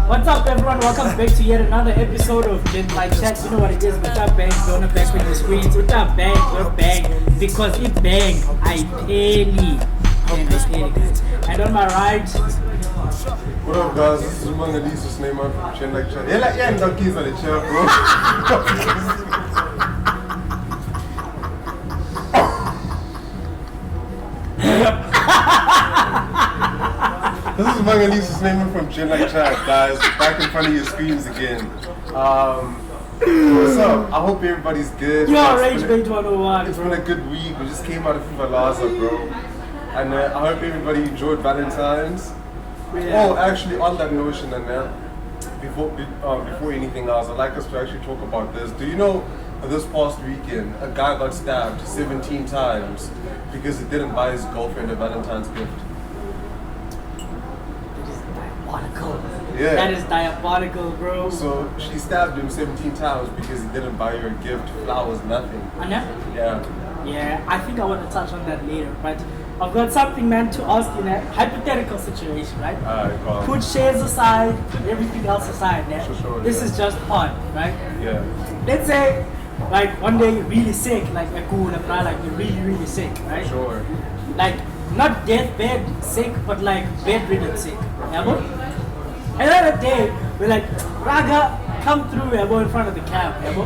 What's up, everyone? Welcome back to yet another episode of Gen Like Chat. You know what it is? With our bang, we're on the back with the screens. With our bang, we're bang. Because it bang, I penny. And on my right, what up, guys? This is Manga Lisa's name from Gen Like Chat. Yeah, and the keys on the chair, bro. This is Manga Lisa's name from Gen Like Chat, guys. Back in front of your screens again. What's up? I hope everybody's good. Yo, Rage Bait 101. It's been a good week. We just came out of FIFA Laza, bro. And I hope everybody enjoyed Valentine's. Yeah. Oh, actually, on that notion, and before anything else, I'd like us to actually talk about this. Do you know this past weekend, a guy got stabbed 17 times because he didn't buy his girlfriend a Valentine's gift? Diabolical. Yeah. That is diabolical, bro. So she stabbed him 17 times because he didn't buy her a gift, flowers, nothing. I know? Yeah. Yeah, I think I want to touch on that later, but I've got something, man, to ask you in a hypothetical situation, right? Alright, go on. Put shares aside, put everything else aside, man. Sure, This yeah. is just fun, right? Yeah. Let's say, like, one day you're really sick, like a cool, like you're really, really sick, right? Sure. Like, not deathbed sick, but like bedridden sick. Yeah, bro? Another day, we're like, Raga, come through, yeah, bro, in front of the cab, yeah, bro?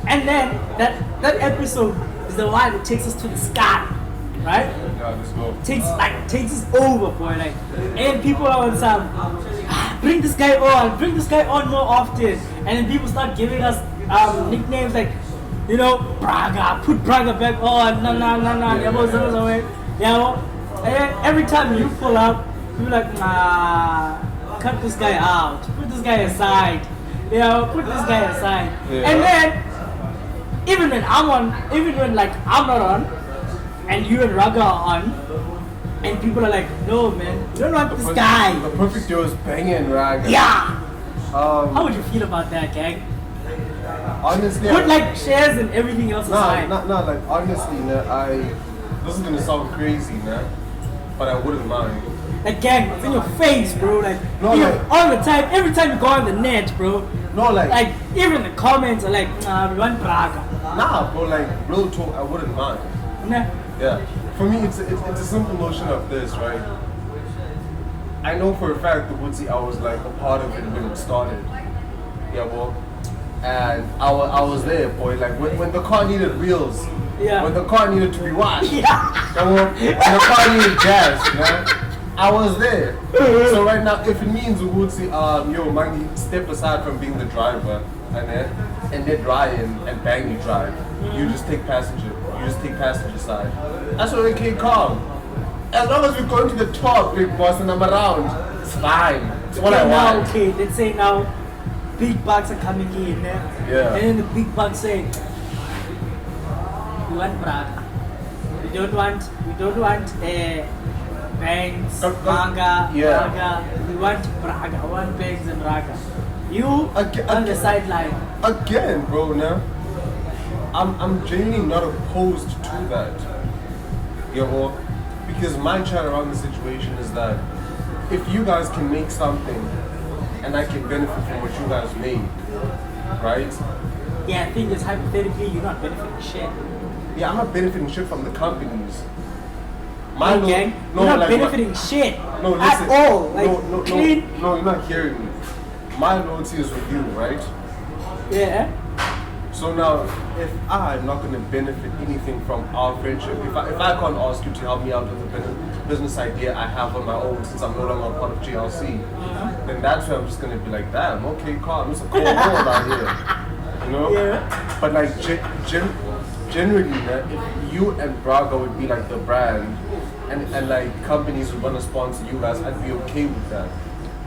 And then that episode is the one that takes us to the sky, right? Yeah, let's go. Takes us over, boy, like, and people are on some, bring this guy on more often, and then people start giving us nicknames like, you know, Braga, put Braga back on, and then every time you pull up, you're like, nah, cut this guy out, put this guy aside, put this guy aside, Yeah. and then even when I'm not on, and you and Raga are on, and people are like, no man, you don't want this guy. The perfect duo is banging Raga. Yeah. How would you feel about that, gang? Honestly, Put like shares and everything else aside. like honestly, this is gonna sound crazy, but I wouldn't mind. Like, gang, it's in your face, bro. Like, No, like- all the time, every time you go on the net, bro. No, like even the comments are like, nah, we want Braga. nah, bro, like real talk, I wouldn't mind. Nah. Yeah, for me, it's a simple notion of this, right? I know for a fact the Woodsy, I was like a part of it when it started. Yeah, well, and I was there, boy. Like when the car needed wheels, Yeah. when the car needed to be washed, Yeah. yeah, well, when the car needed gas, man, I was there. So right now, if it means Woodsy, yo, Mangi, step aside from being the driver, and then Ryan and Bangy drive. You just take passenger. You just take passenger side. That's what okay, calm. As long as we're going to the top, big boss, and I'm around, it's fine. It's what I Now, want. okay, let's say now, big bucks are coming in, Yeah. and then the big bucks say, we want Braga. We don't want bangs, manga, Yeah. Braga. We want Braga. I want bangs and Braga. You Okay, on the okay. sideline. Again, bro, I'm genuinely not opposed to that. You know, because my chat around the situation is that if you guys can make something and I can benefit from what you guys made, right? Yeah, I think it's hypothetically you're not benefiting shit. Yeah, I'm not benefiting shit from the companies. No, gang, you're not benefiting shit No, at listen. all. Like, No, clean. no, you're not hearing me. My loyalty is with you, right? Yeah. So now, if I'm not going to benefit anything from our friendship, if I can't ask you to help me out with a business idea I have on my own since I'm no longer a part of GLC, then that's where I'm just going to be like, damn, okay, calm, it's a cold world out here, you know? Yeah. But like, generally, if you and Braga would be like the brand, and like companies would want to sponsor you guys, I'd be okay with that.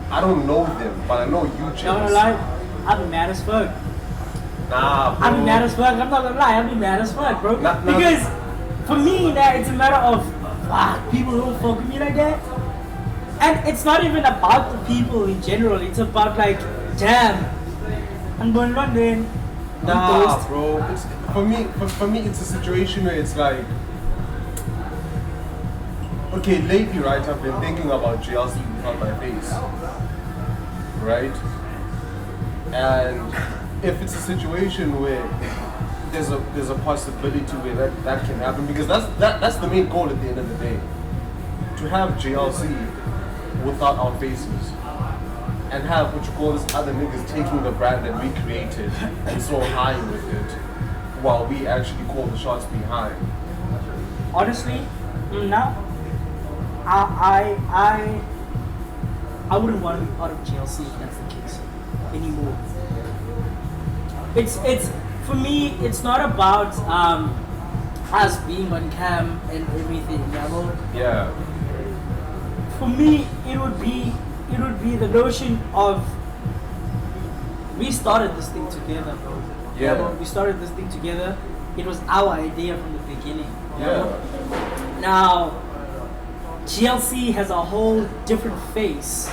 I don't know them, but I know you, Not James. gonna lie, I'll be mad as fuck. Nah, bro. I'll be mad as fuck. I'm not gonna lie, I'll be mad as fuck, bro. Nah. Because for me, it's a matter of people don't fuck with me like that. And it's not even about the people in general. It's about like, damn, I'm going to London. Nah, bro. It's, for me, it's a situation where it's like, okay, lately, right, I've been thinking about GLC without my face. right? And if it's a situation where there's a possibility where that can happen, because that's the main goal at the end of the day, to have GLC without our faces, and have what you call this other niggas taking the brand that we created and so high with it, while we actually call the shots behind. Honestly, no. I wouldn't want to be part of GLC if that's the case anymore. It's for me. It's not about us being on cam and everything. Yeah. For me, it would be the notion of we started this thing together, bro. Yeah. We started this thing together. It was our idea from the beginning. Yeah. Now, GLC has a whole different face.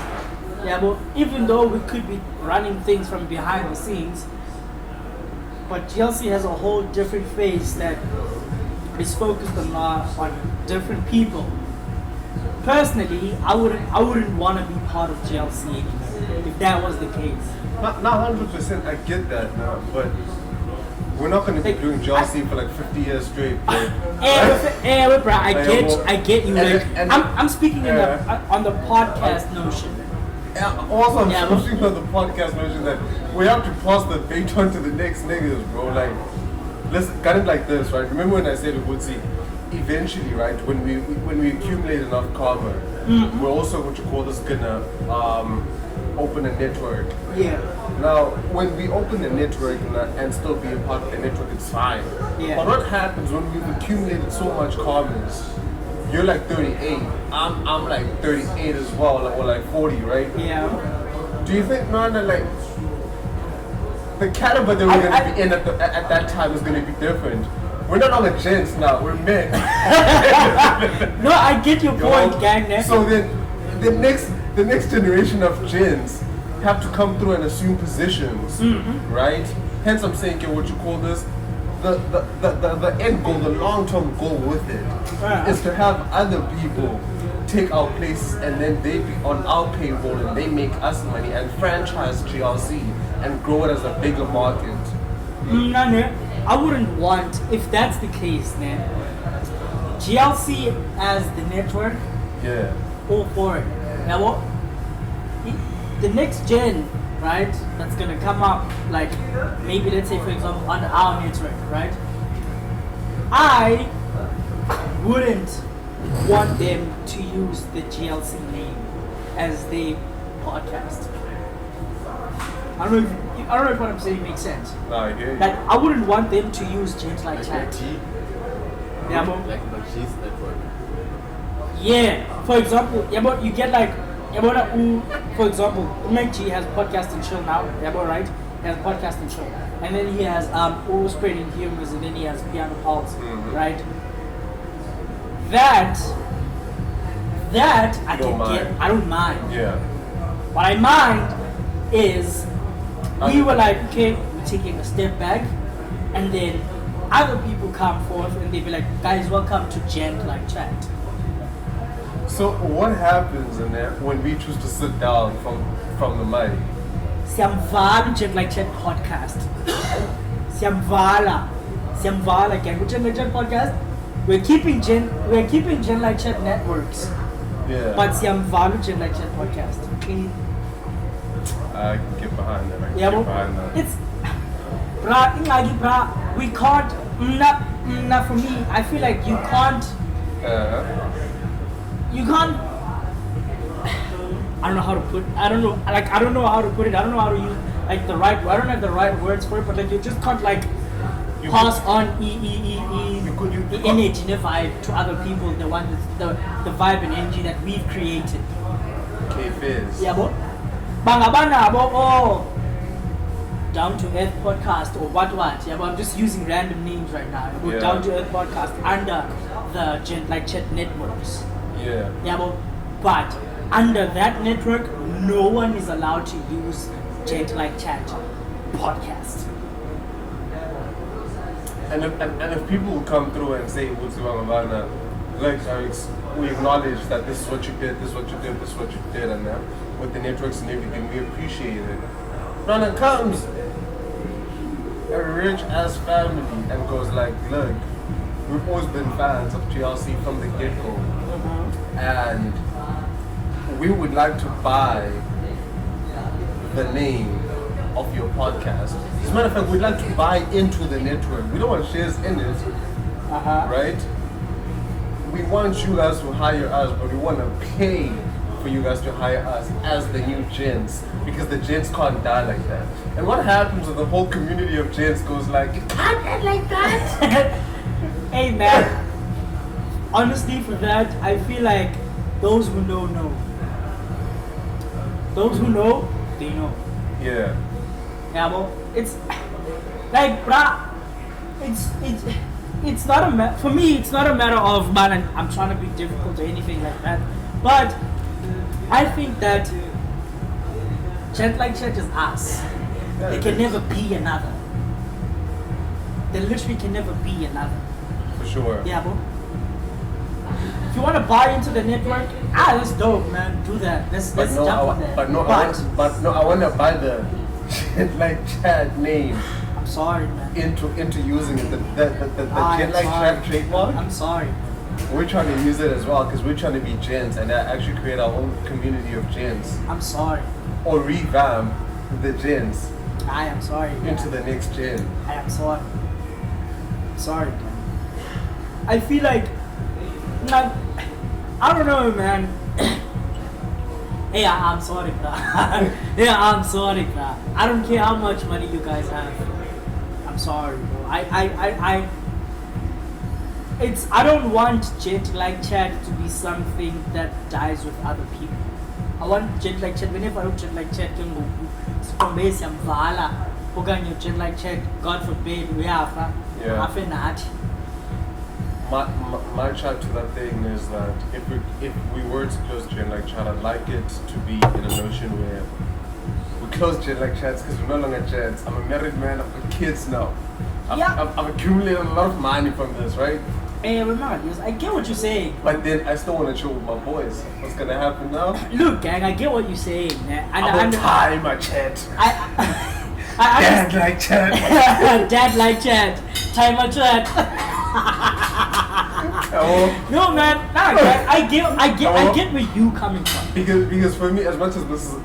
Yeah, but even though we could be running things from behind the scenes, but GLC has a whole different face that is focused on different people. Personally, I wouldn't want to be part of GLC anymore if that was the case. Not 100%. I get that now, but we're not going to be doing GLC for like 50 years straight, bro. Bro, I get you. I'm speaking on the podcast Yeah. notion. Also, I'm Yeah, speaking on the podcast notion that we have to pass the baton to the next niggas, bro. Like, let's got it like this, right? Remember when I said it would see, eventually, right? When we accumulate enough karma, we're also what you call this gonna open a network. Yeah. Now, when we open a network and still be a part of the network, it's fine. Yeah. But what happens when we've accumulated so much karmas? You're like 38. I'm like 38 as well, or like 40, right? Yeah. Do you think, man, that like the caliber that we're gonna be in at that time is gonna be different? We're not all the gents now. We're men. No, I get your point, gang. So then, the next generation of gents have to come through and assume positions, right? Hence, I'm saying, what you call this, the end goal, the long-term goal with it, is to have other people take our places and then they be on our payroll and they make us money and franchise GLC and grow it as a bigger market. I wouldn't want, if that's the case, man. GLC as the network, Yeah. all for it. Now, the next gen, right, that's gonna come up, like maybe let's say for example on our network, right? I wouldn't want them to use the GLC name as their podcast. I don't know if what I'm saying makes sense. No, I hear you. Like I wouldn't want them to use Gent like chat. Yeah, but Like G's network. yeah. For example, yeah, but you get like yeah, but for example, G has podcast and chill now. Yeah, but right, he has podcast and chill, and then he has all spreading humors, and then he has piano pulse, right? That I Don't can mind. get. I don't mind. Yeah. What I mind is we were like, okay, we're taking a step back, and then other people come forth and they be like, guys, welcome to Gent Like Chat. So what happens in there when we choose to sit down from the mic? Siyamvala Gent Like Chat podcast. Siyamvala gang. Gent Like Chat podcast. We're keeping Gent Like Chat networks, Yeah. but Siyamvala Gent Like Chat podcast. Okay. I can get behind that. I can Yeah, get but behind that. it's we can't. Not for me. I feel like you can't. You can't. I don't know how to put. I don't know how to put it. I don't know how to use like the right. I don't have the right words for it, but like you just can't like You pass could- on you the could- image and the vibe to other people. The one the vibe and energy that we've created. K-Fizz. Yeah, but bangabana oh Down to Earth podcast or what? Yeah, but I'm just using random names right now. Yeah. Down to Earth podcast under the Gent Like Chat networks. Yeah. Yeah, but under that network, no one is allowed to use Gent Like Chat podcast. And if people will come through and say, "What's going on?" Like we acknowledge that this is what you did, this is what you did, this is what you did, and with the networks and everything. We appreciate it. Now when it comes a rich ass family and goes like, look, we've always been fans of GLC from the get-go, and we would like to buy the name of your podcast. As a matter of fact, we'd like to buy into the network. We don't want shares in it, right? We want you guys to hire us, but we want to pay for you guys to hire us as the new gents, because the gents can't die like that. And what happens when the whole community of gents goes like, it can't end like that? Hey man, honestly for that, I feel like those who know. Those who know, they know. Yeah. Yeah, well, it's like, bruh, it's not for me, it's not a matter of, man, I'm trying to be difficult or anything like that. But I think that Gent Like Chat is us. There can never be another. There literally can never be another. For sure. Yeah, bro. If you want to buy into the network, that's dope, man. Do that. Let's jump on that. I want to buy the Gent Like Chat name. I'm sorry, man. Into using it, the Gent Like Chat trademark. I'm sorry. We're trying to use it as well because we're trying to be gents and actually create our own community of gents. I'm sorry. Or revamp the gents. I am sorry. Into the next gen. I am sorry. Sorry, man. I feel like I don't know, man. Hey, I'm sorry, bro. Yeah, I'm sorry, bro. I don't care how much money you guys have. I'm sorry, bro. I don't want Gent Like Chat to be something that dies with other people. I want Gent Like Chat, whenever I Gent Like Chat, Gent Like Chat, God forbid, Yeah. My chat to that thing is that if we were to close Gent Like Chat, I'd like it to be in a notion where we close Gent Like Chats because we're no longer gents. I'm a married man, I've got kids now. I've accumulated a lot of money from this, right? Hey, remember, I get what you're saying. But then I still want to chill with my boys. What's gonna happen now? Look, gang, I get what you're saying, man. I'm tie my chat. Dad Like Chat. Dad Like Chat. Tie my chat. No, man. Nah, gang, I get where you coming from. Because for me, as much as this is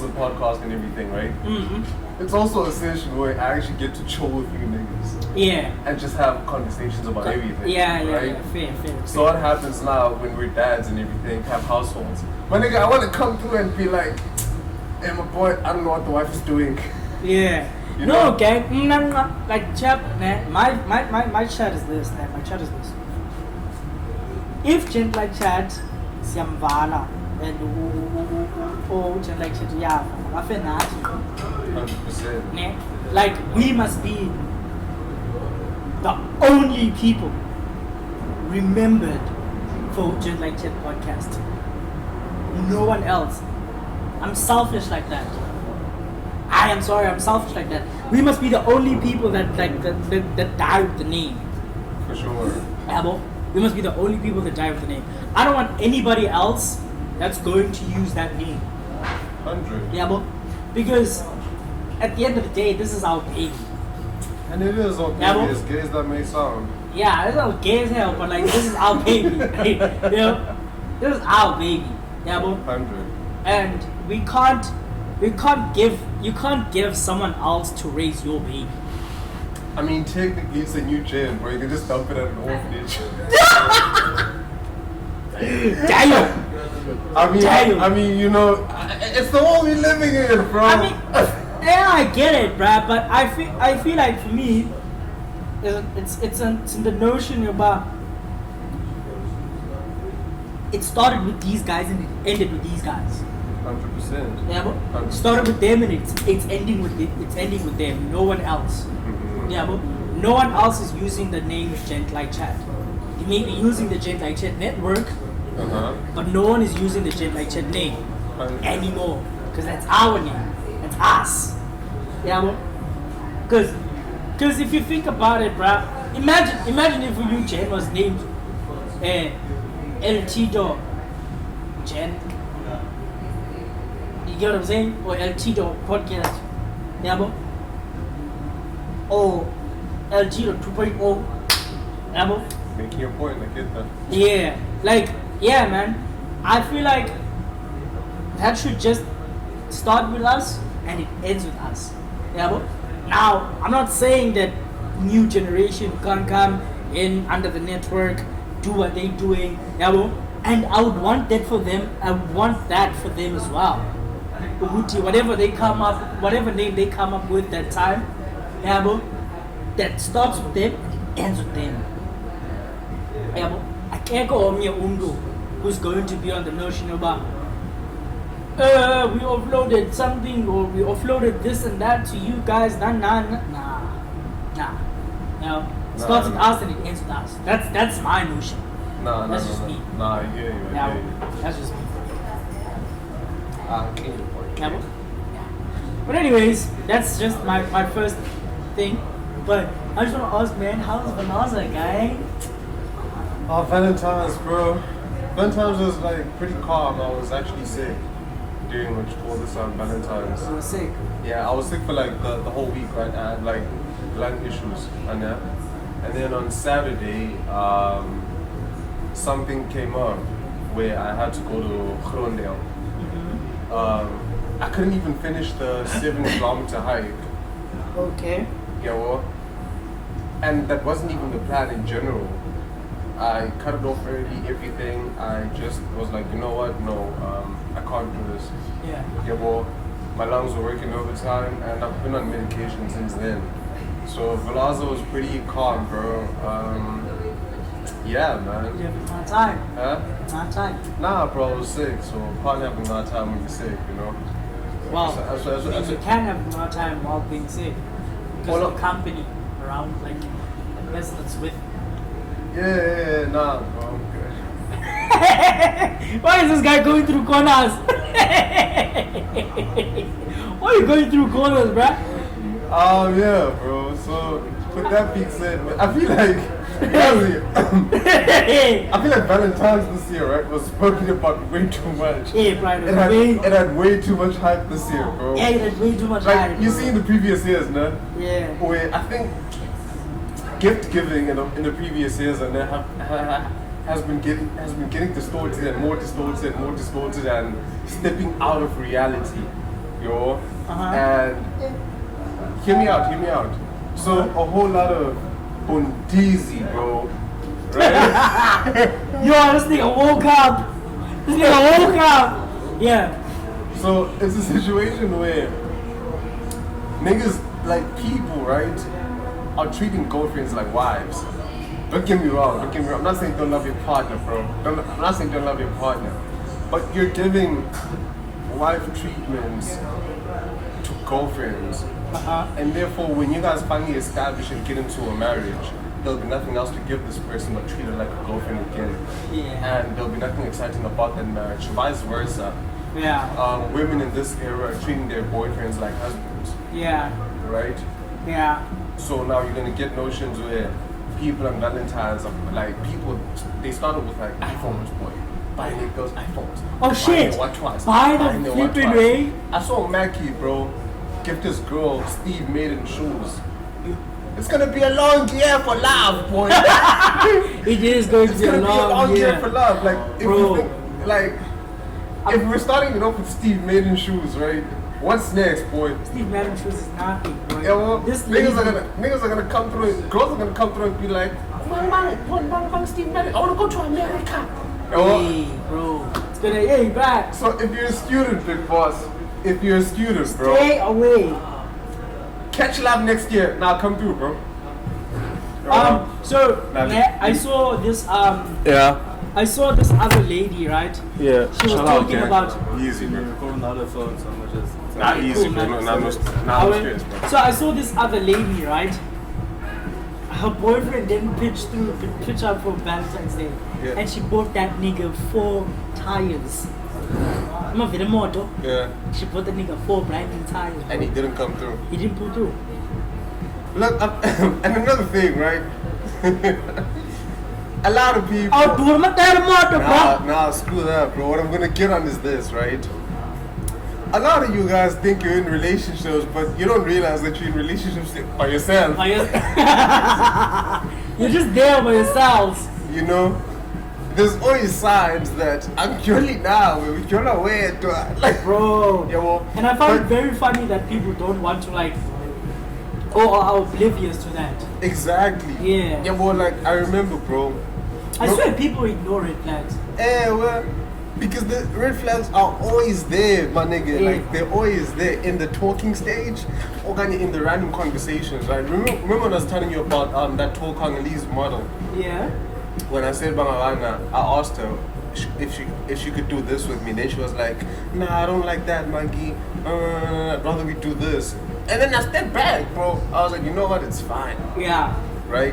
a podcast and everything, right? Mm-hmm. It's also a session where I actually get to chill with you niggas. Yeah. And just have conversations about everything. Yeah, right? Fair. So what happens now when we're dads and everything, have households? My nigga, I want to come through and be like, hey, my boy, I don't know what the wife is doing. Yeah. You no, know? gang. Like, chap, man, my chat is this, man. My chat is this. If Gent Like Chat, Siamvala, and Gent Like Chat, yeah, 100%. Like, we must be the only people remembered for Gent Like Chat podcast. No one else. I'm selfish like that. I am sorry, I'm selfish like that. We must be the only people that die with the name. For sure. Yeah, bro. We must be the only people that die with the name. I don't want anybody else that's going to use that name. 100. Yeah, bro. Because at the end of the day, this is our baby. And it is okay, as gay as that may sound. Yeah, it's not gay as hell, but like, this is our baby. Right? You know? This is our baby. Yeah, bro. 100. And you can't give someone else to raise your baby. I mean, technically it's a new gen, bro. You can just dump it at an orphanage. Damn! I mean, you know, it's the world we're living in, bro. I mean, yeah, I get it, bruh, but I feel like for me, it's in the notion about it started with these guys and it ended with these guys. 100%. Yeah, but it started with them and it's ending with them. No one else. Mm-hmm. Yeah, but no one else is using the name Gent Like Chat. You may be using the Gent Like Chat network, but no one is using the Gent Like Chat name anymore because that's our name. That's us. Yeah, bro. Because if you think about it, bruh, imagine if you Jen was named El Tito Jen. You get what I'm saying? Or El Tito podcast. Yeah, bro. Or El Tito 2.0. Yeah, bro. Making your point, I get that. Yeah, like, yeah, man. I feel like that should just start with us and it ends with us. Yeah, but now I'm not saying that new generation can't come in under the network, do what they're doing. Yeah, but, and I would want that for them. I would want that for them as well. Uhuti, whatever they come up, whatever name they come up with that time, yeah, but that starts with them and it ends with them. Yeah, but I can't go on me undo who's going to be on the notion about we offloaded something or we offloaded this and that to you guys. Nah. No, it starts with us and it ends with us. That's my notion. That's just me. Nah, I hear you. I hear you. That's just me. I get your point. Yeah, but anyways, that's just my first thing. But I just want to ask, man, how's Vanessa, guy? Oh, Valentine's, bro. Valentine's was like pretty calm. I was actually sick during what you call this Valentine's. You were sick. Yeah, I was sick for like the whole week, right? I had like lung issues and that. And then on Saturday, something came up where I had to go to Grondale. I couldn't even finish the 7-kilometer hike. Okay. Yeah, well, and that wasn't even the plan in general. I cut it off early, everything. I just was like, you know what? No, I can't do this. Yeah. Yeah, well, my lungs were working overtime, and I've been on medication since then. So Velasco was pretty calm, bro. Yeah, man. You have my time. Huh? My time. Nah, bro, I was sick, so can't have my time when you're sick, you know. Well, So- you can have more time while being sick because of company around, like the person that's with. Yeah, nah, bro, I'm good. Why is this guy going through corners? Why are you going through corners, bruh? Yeah, bro. So with that being said, man, I feel like I feel like Valentine's this year, right, was spoken about way too much. Yeah, right. It had way too much hype this year, bro. Yeah, it had way too much Like hype, you bro. see in the previous years, no? Yeah. Where I think gift giving in the previous years and has been getting distorted and more distorted and more distorted and stepping out of reality, yo. And hear me out. So a whole lot of Bundizi, bro. Right? Yo, this nigga woke up. Yeah. So it's a situation where niggas, like people, right, are treating girlfriends like wives. Don't get me wrong. I'm not saying don't love your partner, bro. I'm not saying don't love your partner. But you're giving wife treatments to girlfriends. And therefore, when you guys finally establish and get into a marriage, there'll be nothing else to give this person but treat her like a girlfriend again. Yeah. And there'll be nothing exciting about that marriage. Vice versa. Yeah. Women in this era are treating their boyfriends like husbands. Yeah. Right? Yeah. So now you're gonna get notions where people on Valentine's are like they started with like iPhones, boy. Buying their girls iPhones. Oh shit! What twice? Buy the flipping way. I saw Mackie, bro, gift his girl Steve Maiden shoes. It's gonna be a long year for love, boy. It is going to It's be gonna a long year for love. Like if Bro. you think, like if we're starting it off with Steve Maiden shoes, right? What's next, boy? Steve Madden shoes is nothing, bro. Yeah, well, This niggas are gonna come through. Girls are gonna come through and be like, "One Steve Madden. I wanna go to America." Hey, bro. It's gonna, hey, back. So if you're a student, big boss, if you're a student, bro, Stay away. catch lab next year. Now come through, bro. So Nah, I saw this Yeah. I saw this other lady, right? Yeah. She was talking about Easy, bro. Recording the other phone, so I'm just. Not Okay, easy, cool, bro. man. No stress, bro. So I saw this other lady, right? Her boyfriend didn't pitch up for Valentine's Day, Yeah. and she bought that nigga 4 tires. I'm a moto. Yeah. She bought the nigga 4 brand new tires. And he didn't come through. He didn't pull through. Look, and another thing, right? A lot of people. Oh, dude, my tire moto, bro. Nah, screw that, bro. What I'm gonna get on is this, right? a lot of you guys think you're in relationships, but you don't realize that you're in relationships by yourself. You're just there by yourselves. You know, there's always signs that actually now you're not aware to like, Bro. yeah, well, And I find it very funny that people don't want to like, or are oblivious to that. exactly. Yeah. Yeah, well, like I remember, bro. I No- swear people ignore red flags. well, because the red flags are always there, my nigga. Yeah. Like they're always there in the talking stage, or kind of in the random conversations. Right? Remember when I was telling you about that tall Congolese model? Yeah. When I said Bangavana, I asked her if she could do this with me. Then she was like, "Nah, I don't like that, Maggie. I'd rather we do this." And then I stepped back, bro. I was like, you know what? It's fine, Yeah. right?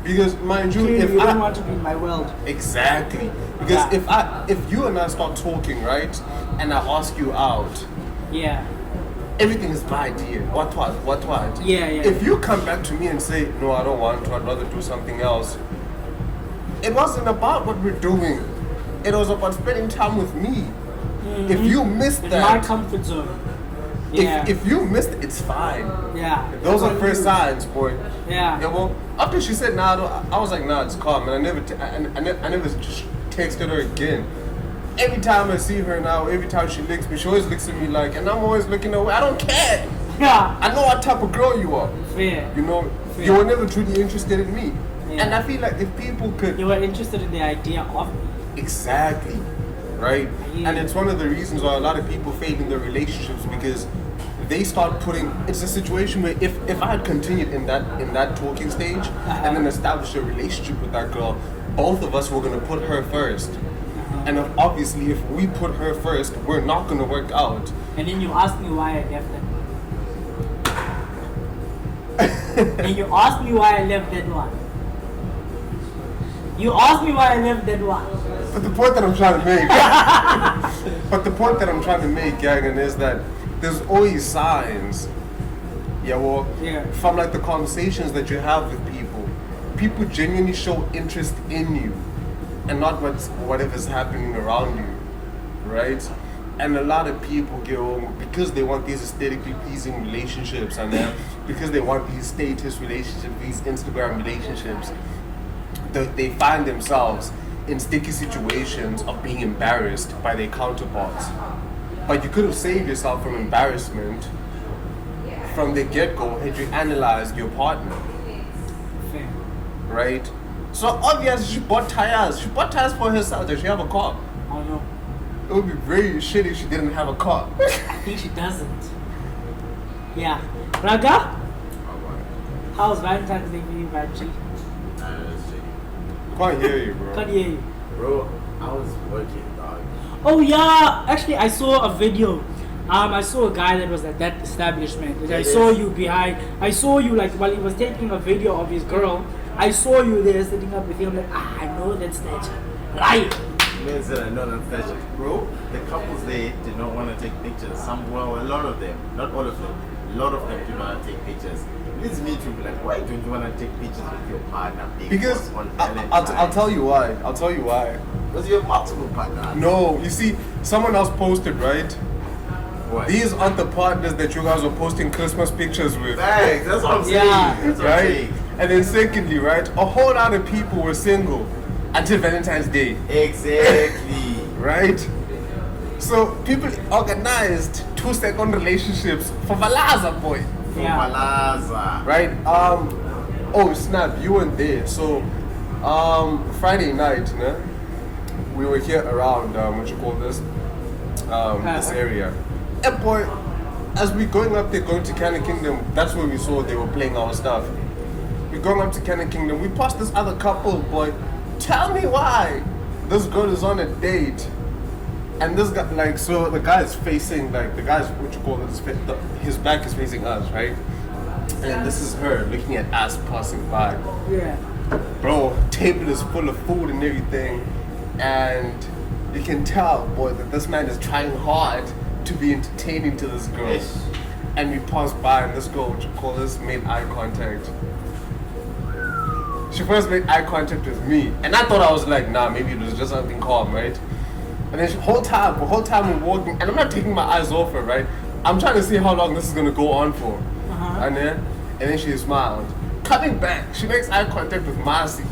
Because mind you, Clearly, if you I don't want to be in my world. exactly because Yeah. if you and I start talking, right, and I ask you out, Yeah. everything is my idea. What? Yeah, yeah. If you come back to me and say, no, I don't want to, I'd rather do something else. It wasn't about what we're doing. It was about spending time with me. If you missed It's my that, comfort zone. Yeah. if you missed it, it's fine. Yeah. Those are That's first what it signs, boy. is. Yeah. Yeah, well, after she said nah, I was like, nah, it's calm, and I never just texted her again. Every time I see her now, every time she licks me, she always looks at me like, and I'm always looking away. I don't care. Yeah. I know what type of girl you are. Fair. You know, Fair. you were never truly interested in me. Yeah. And I feel like if people could You were interested in the idea of me. exactly, right? Yeah. And it's one of the reasons why a lot of people fail in their relationships because they start putting. It's a situation where if I had continued in that talking stage and then established a relationship with that girl, both of us were gonna put her first. And obviously, if we put her first, we're not gonna work out. And then you asked me why I left that one. And you asked me why I left that one. You asked me why I left that one. But the point that I'm trying to make, gang, and is that there's always signs. Yeah, well, Yeah. from like the conversations that you have with people, people genuinely show interest in you, and not whatever's happening around you, right? And a lot of people go because they want these aesthetically pleasing relationships, and then because they want these status relationships, these Instagram relationships, they find themselves in sticky situations of being embarrassed by their counterparts. But you could have saved yourself from embarrassment from the get-go had you analyzed your partner, Fair. right? So obviously she bought tires. She bought tires for herself. Does she have a car? I don't know. It would be very shitty if she didn't have a car. I think she doesn't. Yeah. Raga? How's Valentine's Day for you, Banshee? Can't hear you, bro. Can't hear you. Bro, I was working, dog. Oh yeah, actually I saw a video. I saw a guy that was at that establishment. I saw you behind. I saw you like while he was taking a video of his girl. I saw you there sitting up with him like I know that statue. Right. Man said I know that fashion. Bro, the couples they did not want to take pictures. A lot of them, not all of them, a lot of them do not want to take pictures. It leads me to be like, why don't you want to take pictures with your partner? Because on I'll tell you why. I'll tell you why. Because you have multiple partners. No, you see, someone else posted, right? What? These aren't the partners that you guys are posting Christmas pictures with. Thanks, that's what I'm saying. Yeah. That's what I'm Right? saying. And then secondly, right, a whole lot of people were single until Valentine's Day, Exactly. right? So people organized 2-second relationships for Valaza, boy, For Yeah. Malaza. right? Oh snap, you weren't there. So Friday night, né? We were here around this area. And boy, as we going up there, going to Cannon Kingdom, that's where we saw they were playing our stuff. We're going up to Cannon Kingdom. We passed this other couple, boy. Tell me why this girl is on a date, and this guy, like, so the guy is facing, like, the guy's his back is facing us, right? And this is her looking at us passing by. Yeah. Bro, table is full of food and everything, and you can tell, boy, that this man is trying hard to be entertaining to this girl. Yes. And we passed by, and this girl, made eye contact. She first made eye contact with me, and I thought I was like, nah, maybe it was just something calm, right? And then the whole time we're walking, and I'm not taking my eyes off her, right? I'm trying to see how long this is gonna go on for. Uh-huh. And then she smiled. Coming back, she makes eye contact with Marcy.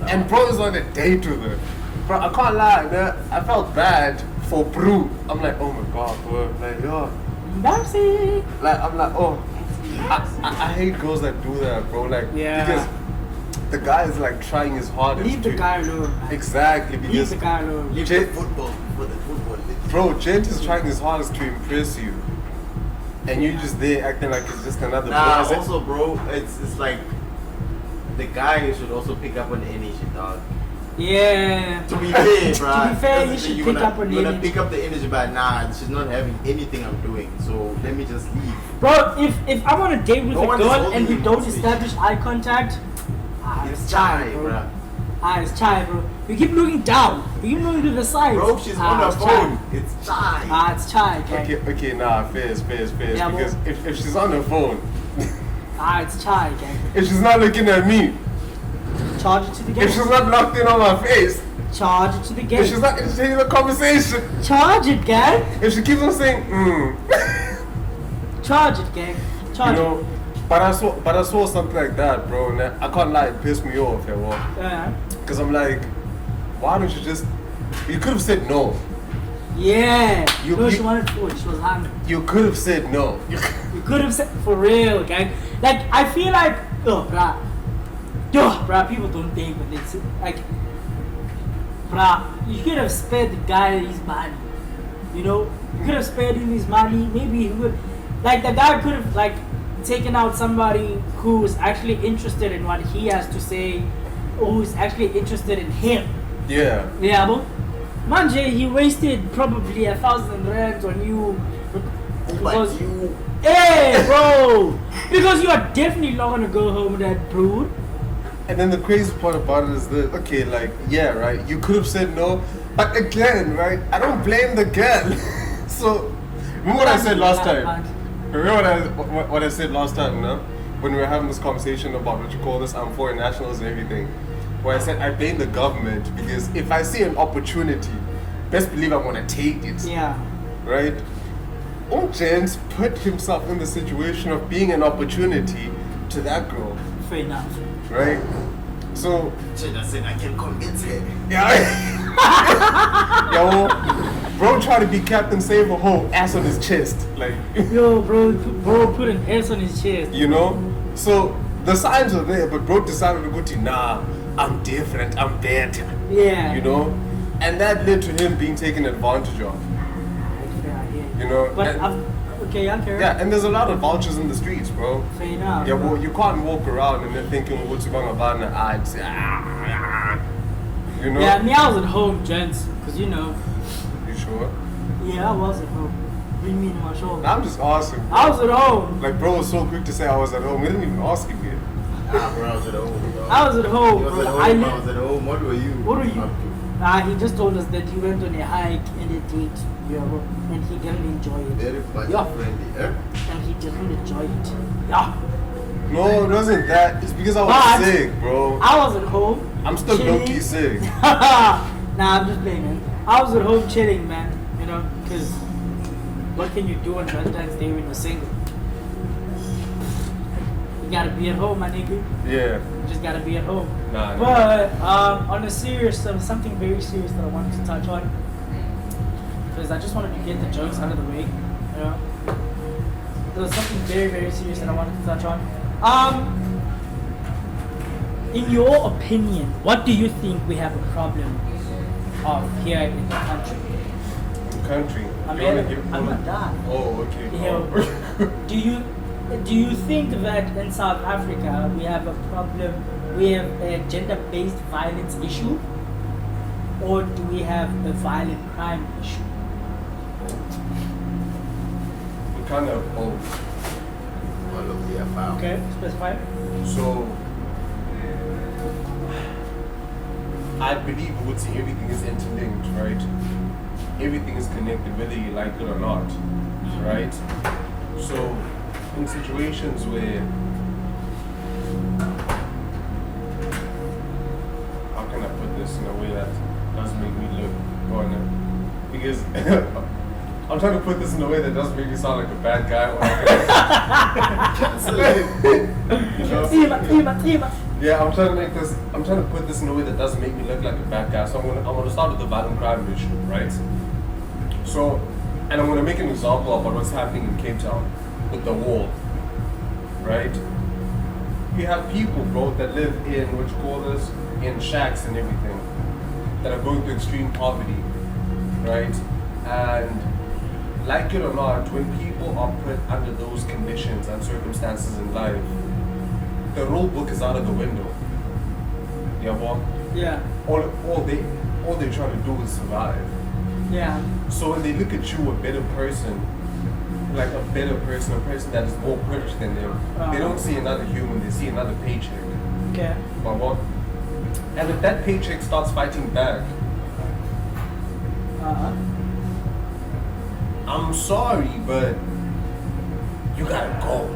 And bro is on a date with her. Bro, I can't lie, man. I felt bad for Bru. I'm like, oh my god, bro. Like, yo. Marcy. Like, I'm like, oh. I hate girls that do that, bro. Like, Yeah. because the guy is like trying his hardest. Leave the guy alone, man. Exactly, Leave because the guy alone. Leave the football for the football. bro, Gent is trying his hardest to impress you, and you're just there acting like it's just another. Nah, boy. also, bro, it's like the guy should also pick up on the energy, dog. Yeah. To be fair, bro. To be fair, you should pick up on the You're gonna energy. pick up the energy, but nah, she's not having anything I'm doing, so let me just leave. Bro, if I'm on a date with No a one is girl holding and we you don't hostage. establish eye contact, It's it's chai, chai, bro. bro. It's chai, bro. You keep looking down. You keep looking to the side. Bro, she's on her it's phone. chai. It's chai. It's chai, okay? Okay, nah, fairs, Yeah, because if she's on her phone, It's chai, okay? if she's not looking at me, Charge it to the if gate. she's not locked in on my face, Charge it to the if gate. she's not entertaining the conversation, Charge it, gang. if she keeps on saying, Charge it, gang. you Charge know, but I saw something like that, bro, and I can't lie, it pissed me off, it. because I'm like, why don't you just, you could have said no. Yeah. You- no, she you- wanted food. She was hungry. You could have said no. You could have said for real, gang. Like I feel like, bruh, people don't think with this. Like, bruh, you could have spared the guy his money. You know, you could have spared him his money. Maybe he would, like the guy could have like taken out somebody who's actually interested in what he has to say, or who's actually interested in him. Yeah. Yeah, but Manje, he wasted probably 1,000 rands on you. But you. Hey, bro! Because you are definitely not gonna go home with that brood. And then the crazy part about it is that, okay, like, yeah, right, you could have said no, but again, right, I don't blame the girl. So, remember what I said last time? Remember what I said last time, you know? When we were having this conversation about what you call this, foreign nationals and everything. Where I said I blame the government because if I see an opportunity, best believe I'm gonna take it. Yeah. Right? James put himself in the situation of being an opportunity to that girl. Fair enough. Right? So, I said I can convince her. yeah. Yo, bro tried to be Captain Save a Hole, ass on his chest. Like, Yo, bro put an S on his chest. you know? So, the signs are there, but bro decided to go to, nah, I'm different, I'm better. Yeah. You know? And that led to him being taken advantage of. You know? But and, okay, I care. yeah, and there's a lot of vultures in the streets, bro. Fair enough. Yeah, well, you can't walk around and then thinking, what's going on? I'd say, you know? Yeah, me, I was at home, gents, because you know. You sure? Yeah, I was at home. Bring me to my shoulder. I'm just asking. Bro. I was at home. Like, bro was so quick to say I was at home. We didn't even ask him yet. Nah, bro, I was at home, bro. I was at home, He was bro. at home, I was at home. What were you? What were you? up to? He just told us that he went on a hike and a date, you know, and he didn't enjoy it. Very budget Yeah. friendly, eh? And he didn't enjoy it. Yeah. No, it wasn't that. It's because I was But sick, bro. I was at home. I'm still chilling. low-key sick. Nah, I'm just playing, man. I was at home chilling, man. You know, because what can you do on Valentine's Day when you're single? You gotta be at home, my nigga. Yeah. You just gotta be at home. Nah, But on a serious, something very serious that I wanted to touch on, because I just wanted to get the jokes out of the way. You know, there was something very, very serious that I wanted to touch on. In your opinion, what do you think we have a problem of here in the country? Country. I'm You wanna here. give- I'm not done. Oh, okay. You know, do you think that in South Africa we have a problem? We have a gender-based violence issue, or do we have a violent crime issue? We kind of both. All of the above. Okay, specify. So, I believe I would say everything is interlinked, right? Everything is connected, whether you like it or not, right? So, in situations where, how can I put this? in a way that doesn't make me look corner. Because I'm trying to put this in a way that doesn't make me sound like a bad guy or Yeah, I'm trying to put this in a way that doesn't make me look like a bad guy. So I'm gonna start with the violent crime issue, right? So, and I'm gonna make an example about what's happening in Cape Town with the wall, right? You have people, bro, that live in in shacks and everything, that are going through extreme poverty, right? And like it or not, when people are put under those conditions and circumstances in life, the rule book is out of the window. Yeah, boy. Yeah. All they're trying to do is survive. Yeah. So when they look at you, a better person, like a person that is more privileged than them, they don't see another human, they see another paycheck. Okay. But what? And if that paycheck starts fighting back, I'm sorry, but you gotta go.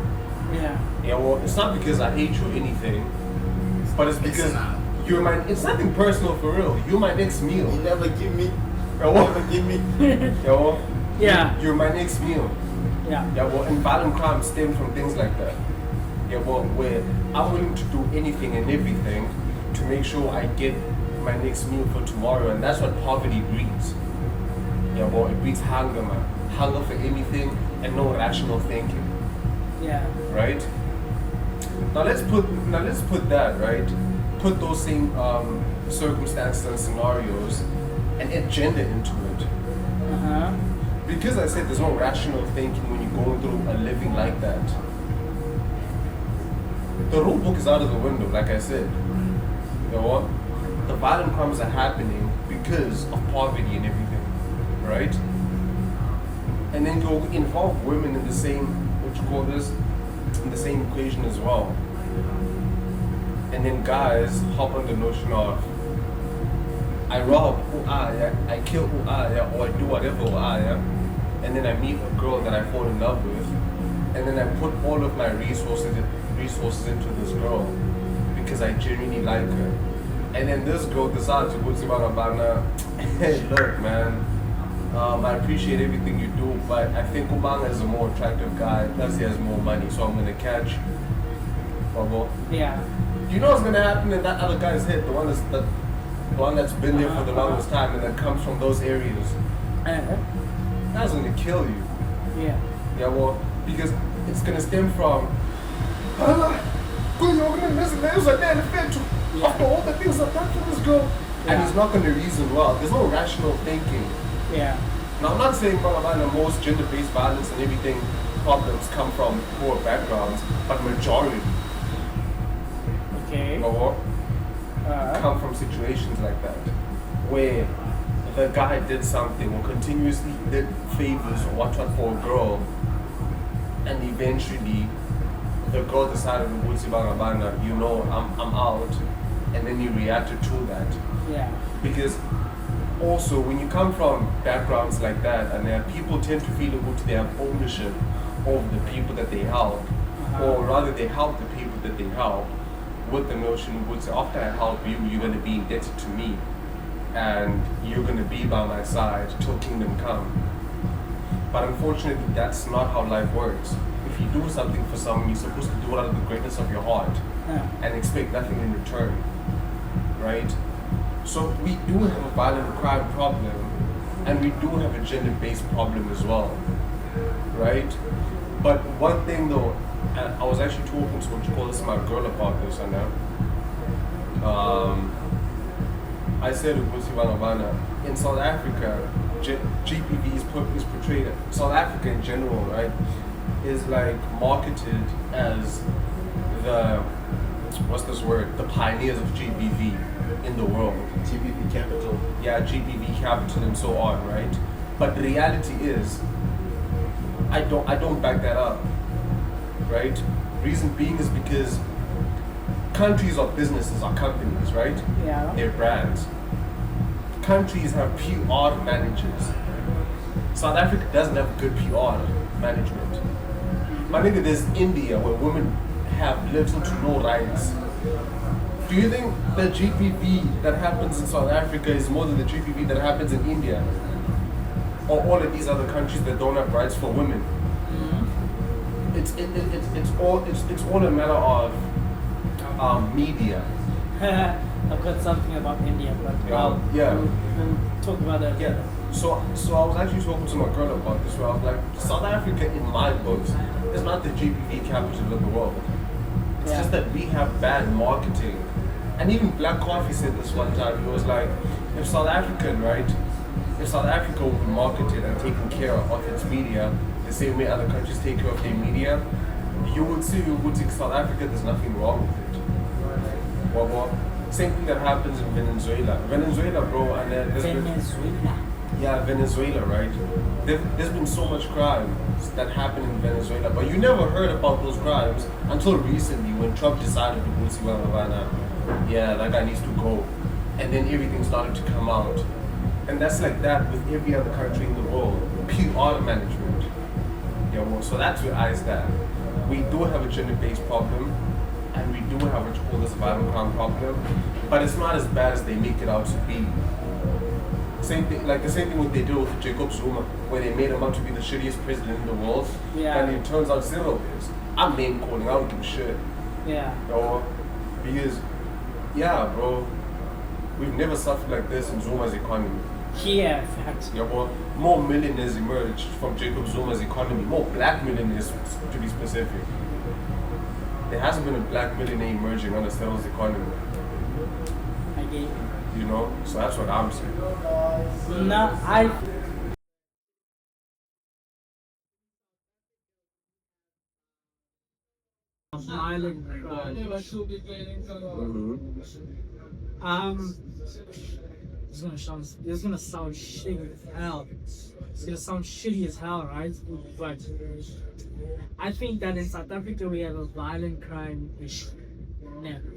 Yeah. Yeah, well, it's not because I hate you or anything, but it's because it's nothing personal for real. You're my next meal. You never give me. Yo, Yeah. you're my next meal. Yeah. Yeah, well, and violent crime stem from things like that. Yeah, well, where I'm willing to do anything and everything to make sure I get my next meal for tomorrow, and that's what poverty breeds. Yeah, well, it breeds hunger, man. Hunger for anything and no rational thinking. Yeah. Right? Now let's put that, right? Put those same circumstances and scenarios and add gender into it. Because I said there's no rational thinking when you're going through a living like that. The rule book is out of the window, like I said. You know what? The violent crimes are happening because of poverty and everything, right? And then you'll involve women in the same, in the same equation as well. And then guys hop on the notion of, I rob I kill or I do whatever and then I meet a girl that I fall in love with, and then I put all of my resources into this girl because I genuinely like her. And then this girl decides to go to Bana, hey, look, man, I appreciate everything you do, but I think Umanga is a more attractive guy, plus he has more money, so I'm gonna catch Babo. Yeah. Do you know what's gonna happen in that other guy's head? The one that's been there for the longest time and that comes from those areas. That's gonna kill you. Yeah. Yeah, well, because it's gonna stem from after all the things I've done for this girl. Yeah. And he's not gonna reason well. There's no rational thinking. Yeah. Now I'm not saying most gender-based violence and everything problems come from poor backgrounds, but majority. Okay. Come from situations like that, where the guy did something or continuously did favors or what for a girl, and eventually the girl decided, you know, I'm out, and then he reacted to that. Yeah. Because also when you come from backgrounds like that, and people tend to feel they have ownership of the people that they help, or rather they help the people that they help, with the notion after I help you, you're going to be indebted to me, and you're going to be by my side till kingdom come. But unfortunately, that's not how life works. If you do something for someone, you're supposed to do it out of the greatness of your heart and expect nothing in return, right? So we do have a violent crime problem, and we do have a gender-based problem as well, right? But one thing though, I was actually talking to my girl about this, and I said in South Africa, GPV is portrayed. South Africa in general, right, is like marketed as the the pioneers of GBV in the world. GBV capital. Yeah, GBV capital and so on, right? But the reality is, I don't back that up. Right? Reason being is because countries or businesses are companies, right? Yeah. They're brands. Countries have PR managers. South Africa doesn't have good PR management. My nigga, there's India where women have little to no rights. Do you think the GBV that happens in South Africa is more than the GBV that happens in India? Or all of these other countries that don't have rights for women? It's all a matter of media. I've got something about India, but Yeah. we'll talk about that. Yeah. So I was actually talking to my girl about this, where I was like, South Africa, in my books, is not the GBV capital of the world. It's Yeah. just that we have bad marketing. And even Black Coffee said this one time. He was like, if South Africa would be marketed and taken care of its media the same way other countries take care of their media, you would see South Africa, there's nothing wrong with it. Well, same thing that happens in Venezuela. Venezuela, bro, and there's Venezuela. Venezuela, right? There's been so much crime that happened in Venezuela, but you never heard about those crimes until recently when Trump decided to go see Havana. Yeah, that guy needs to go. And then everything started to come out. And that's like that with every other country in the world. PR management. Yeah, well, so that's where I stand. We do have a gender-based problem, and we do have what you call this violent crime problem, but it's not as bad as they make it out to be. Same thing, like the same thing what they did with Jacob Zuma, where they made him out to be the shittiest president in the world, Yeah. and it turns out zero is. I'm name calling, I don't give a shit. Yeah. Yo, because, yeah, bro, we've never suffered like this in Zuma's economy. Yeah, facts. Yeah, well, more millionaires emerged from Jacob Zuma's economy, more black millionaires to be specific. There hasn't been a black millionaire emerging on the settles economy, I get it. you know? So that's what I'm saying. No, I. Violent crime. It's gonna sound shitty as hell. It's gonna sound shitty as hell, right? But I think that in South Africa we have a violent crime issue. Never.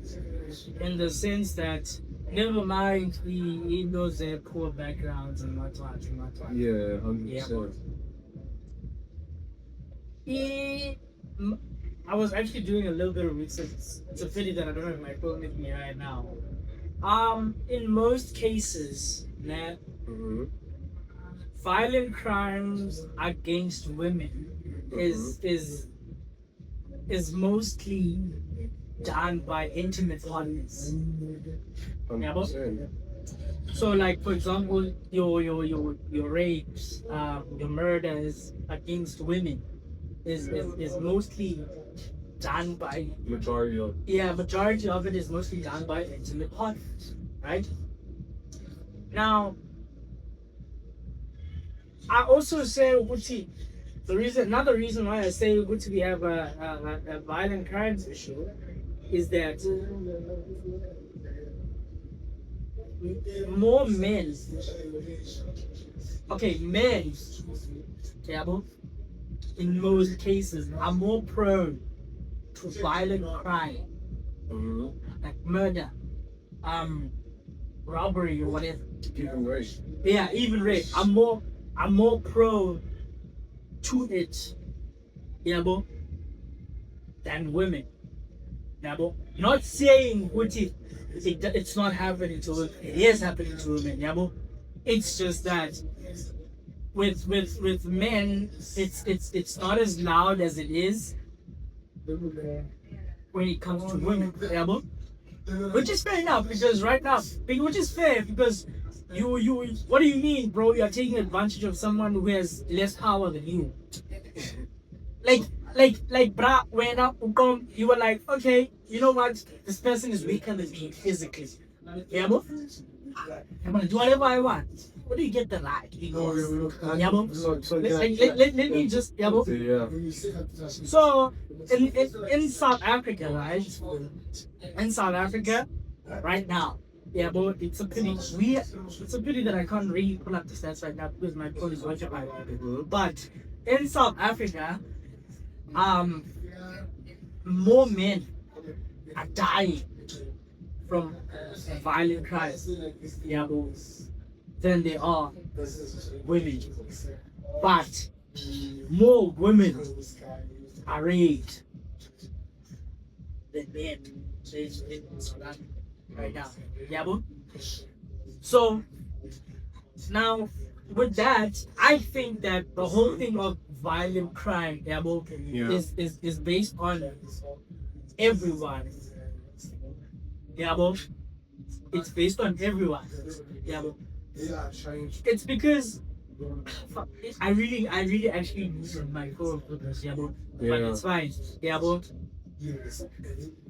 In the sense that, never mind, he knows their poor backgrounds and whatnot and whatnot. Yeah, 100%. I was actually doing a little bit of research. It's a pity that I don't have my phone with me right now. In most cases, violent crimes against women is mostly done by intimate partners. Yeah, but- so, like for example, your rapes, your murders against women is mostly done by majority of it is mostly done by intimate partners, right? Now, I also say Uguti, another reason why I say Uguti we have a violent crimes issue is that more men, in most cases are more prone to violent crime, like murder, robbery or whatever. Even rape. Yeah, even rape. I'm more prone to it, than women. Not saying it's not happening to women. It is happening to women. It's just that with men, it's not as loud as it is when it comes to women. Which is fair enough, because right now, which is fair because you what do you mean, bro? You are taking advantage of someone who has less power than you. Like, brah, when you were like, okay, you know what? This person is weaker than me physically. Yeah, bro? I'm gonna do whatever I want. Where do you get the right? Yeah, bro? Let me just, yeah, bro? So, in South Africa, right? In South Africa, right now, yeah, but it's a pity. It's a pity that I can't really pull up the stats right now because my phone is occupied. But in South Africa, more men are dying from violent crimes, than they are women. But more women are raped than men in South Africa. right now. Yeah, bro. So now with that, I think that the whole thing of violent crime, yeah, bro, is based on everyone. Yeah, bro. It's based on everyone. Yeah, bro. It's because I really actually need my phone for this, yeah, bro. But it's fine. Yeah, bro.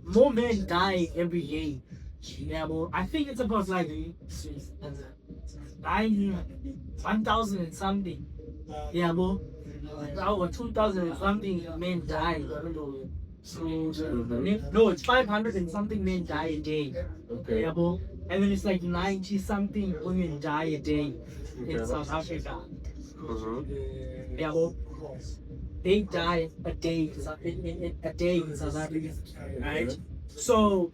More men die every day. Yeah, bro. I think it's about like dying 1,000 and something. Yeah, bro. Or 2,000 and something men die. No, it's 500 and something men die a day. Okay. Yeah, bro. And then it's like 90 something women die a day in South Africa. Yeah, bro. They die a day a day in South Africa, right? So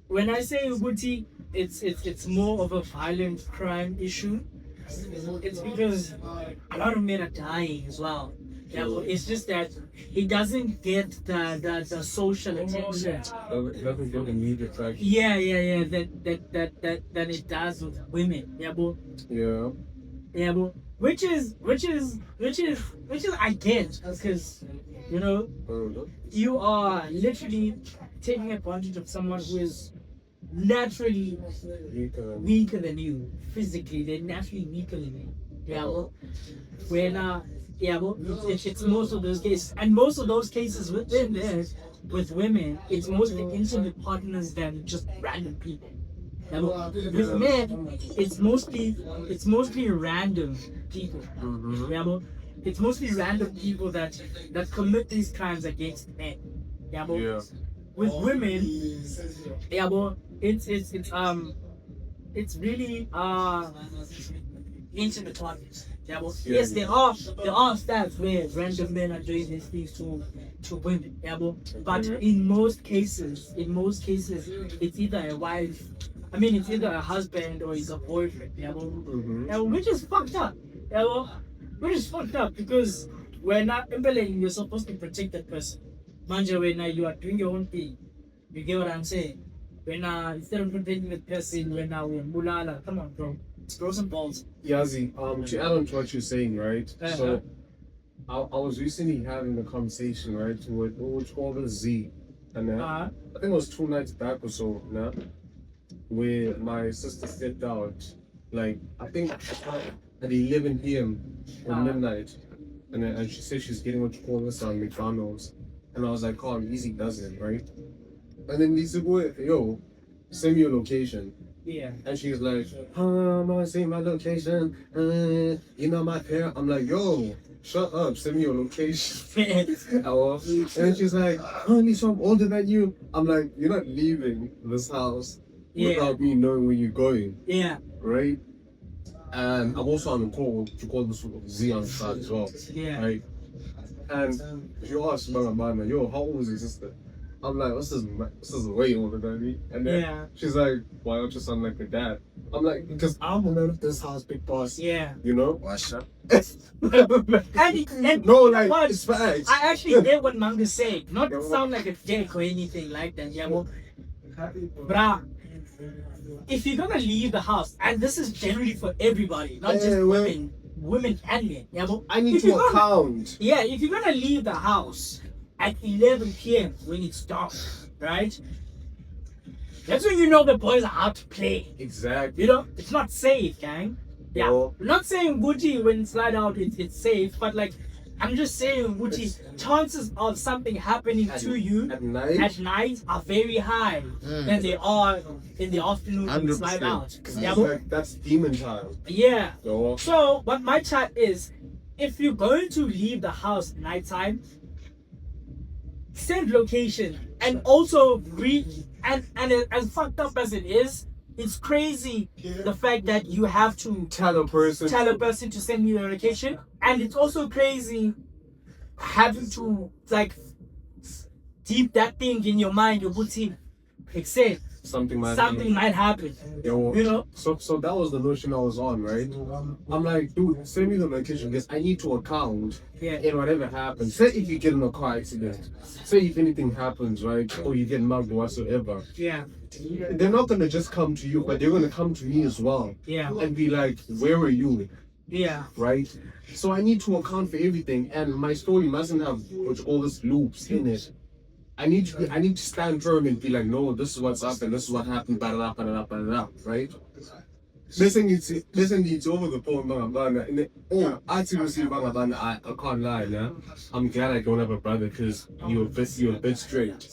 when I say Ubuti, it's more of a violent crime issue. It's because a lot of men are dying as well. Yeah, well, it's just that it doesn't get the social attention. It doesn't get the media traction. Yeah. That it does with women. Yeah, bro. Yeah, bro. Which is I get, because you know you are literally taking advantage of someone who is naturally weaker than you physically. They're naturally weaker than you. Yeah, bro. When yeah, bro, it's most of those cases, and most of those cases within there with women, it's mostly intimate partners than just random people. Yeah, bro. With men, it's mostly random people. Yeah, bro. It's mostly random people that commit these crimes against men. Yeah, bro. Yeah. With women, yeah, bro, it's really intimate partners. Yeah, bro. Yes, there are stats where random men are doing these things to women. Yeah, bro. But in most cases, it's either a wife. I mean, it's either a husband or it's a boyfriend. Yeah, bro. Yeah, which is fucked up. Yeah, bro. Which is fucked up because when you're supposed to protect that person. Manja, when you are doing your own thing, you get what I'm saying? When instead of protecting the person, when we're mulala, come on, bro. Throw some balls. Yazi, to add on to what you're saying, right? So, I was recently having a conversation, right, with what you call the Z, and I think it was 2 nights back or so, nah, where my sister stepped out, like I think at 11 p.m. or midnight, and she said she's getting what you call this on McDonald's, and I was like, "Oh, easy does it, right?" And then Lisa boy, yo, send me your location. Yeah. And she's like, I'm gonna see my location. You know my parent. I'm like, yo, shut up, send me your location. And then she's like, honey, so I'm older than you. I'm like, you're not leaving this house without me knowing where you're going. Yeah. Right? And I'm also on the call to call this Z on the side as well. Yeah. Right? And she asked my mama, yo, how old is your sister? I'm like, this is way older than me. And then she's like, why don't you sound like your dad? I'm like, because I'm the man of this house, big boss. Yeah. You know? What's up? and no, like, it's facts. I actually get what Manga's saying. Not to sound like a dick or anything like that. Yeah, well, bruh, if you're gonna leave the house, and this is generally for everybody, not just women and men. Yeah, well, I need to account. Yeah, if you're gonna leave the house at 11 p.m. when it's dark, right? That's when you know the boys are out to play. Exactly. You know, it's not safe, gang. Yeah, No. I'm not saying Gucci when it's light out it's safe, but like, I'm just saying Gucci, chances of something happening to you at night are very high than they are in the afternoon when it's light out. Yeah, like, that's demon time. Yeah. So what my chat is, if you're going to leave the house nighttime, send location, and also and as fucked up as it is, it's crazy the fact that you have to tell a person to send me the location, and it's also crazy having to like deep that thing in your mind, your booty, except something might happen. Yo, You know? So that was the notion I was on, right? I'm like, dude, send me the location because I need to account in whatever happens. Say if you get in a car accident, say if anything happens, right? Or you get mugged or whatsoever. Yeah. They're not gonna just come to you, but they're gonna come to me as well. Yeah. And be like, where were you? Yeah. Right? So I need to account for everything, and my story mustn't have all these loops in it. I need to stand firm and be like, no, this is what's up and this is what happened, right? Listen, it's over the phone, man. Oh, I seriously, man, I can't lie, yeah. I'm glad I don't have a brother because you're a bit straight.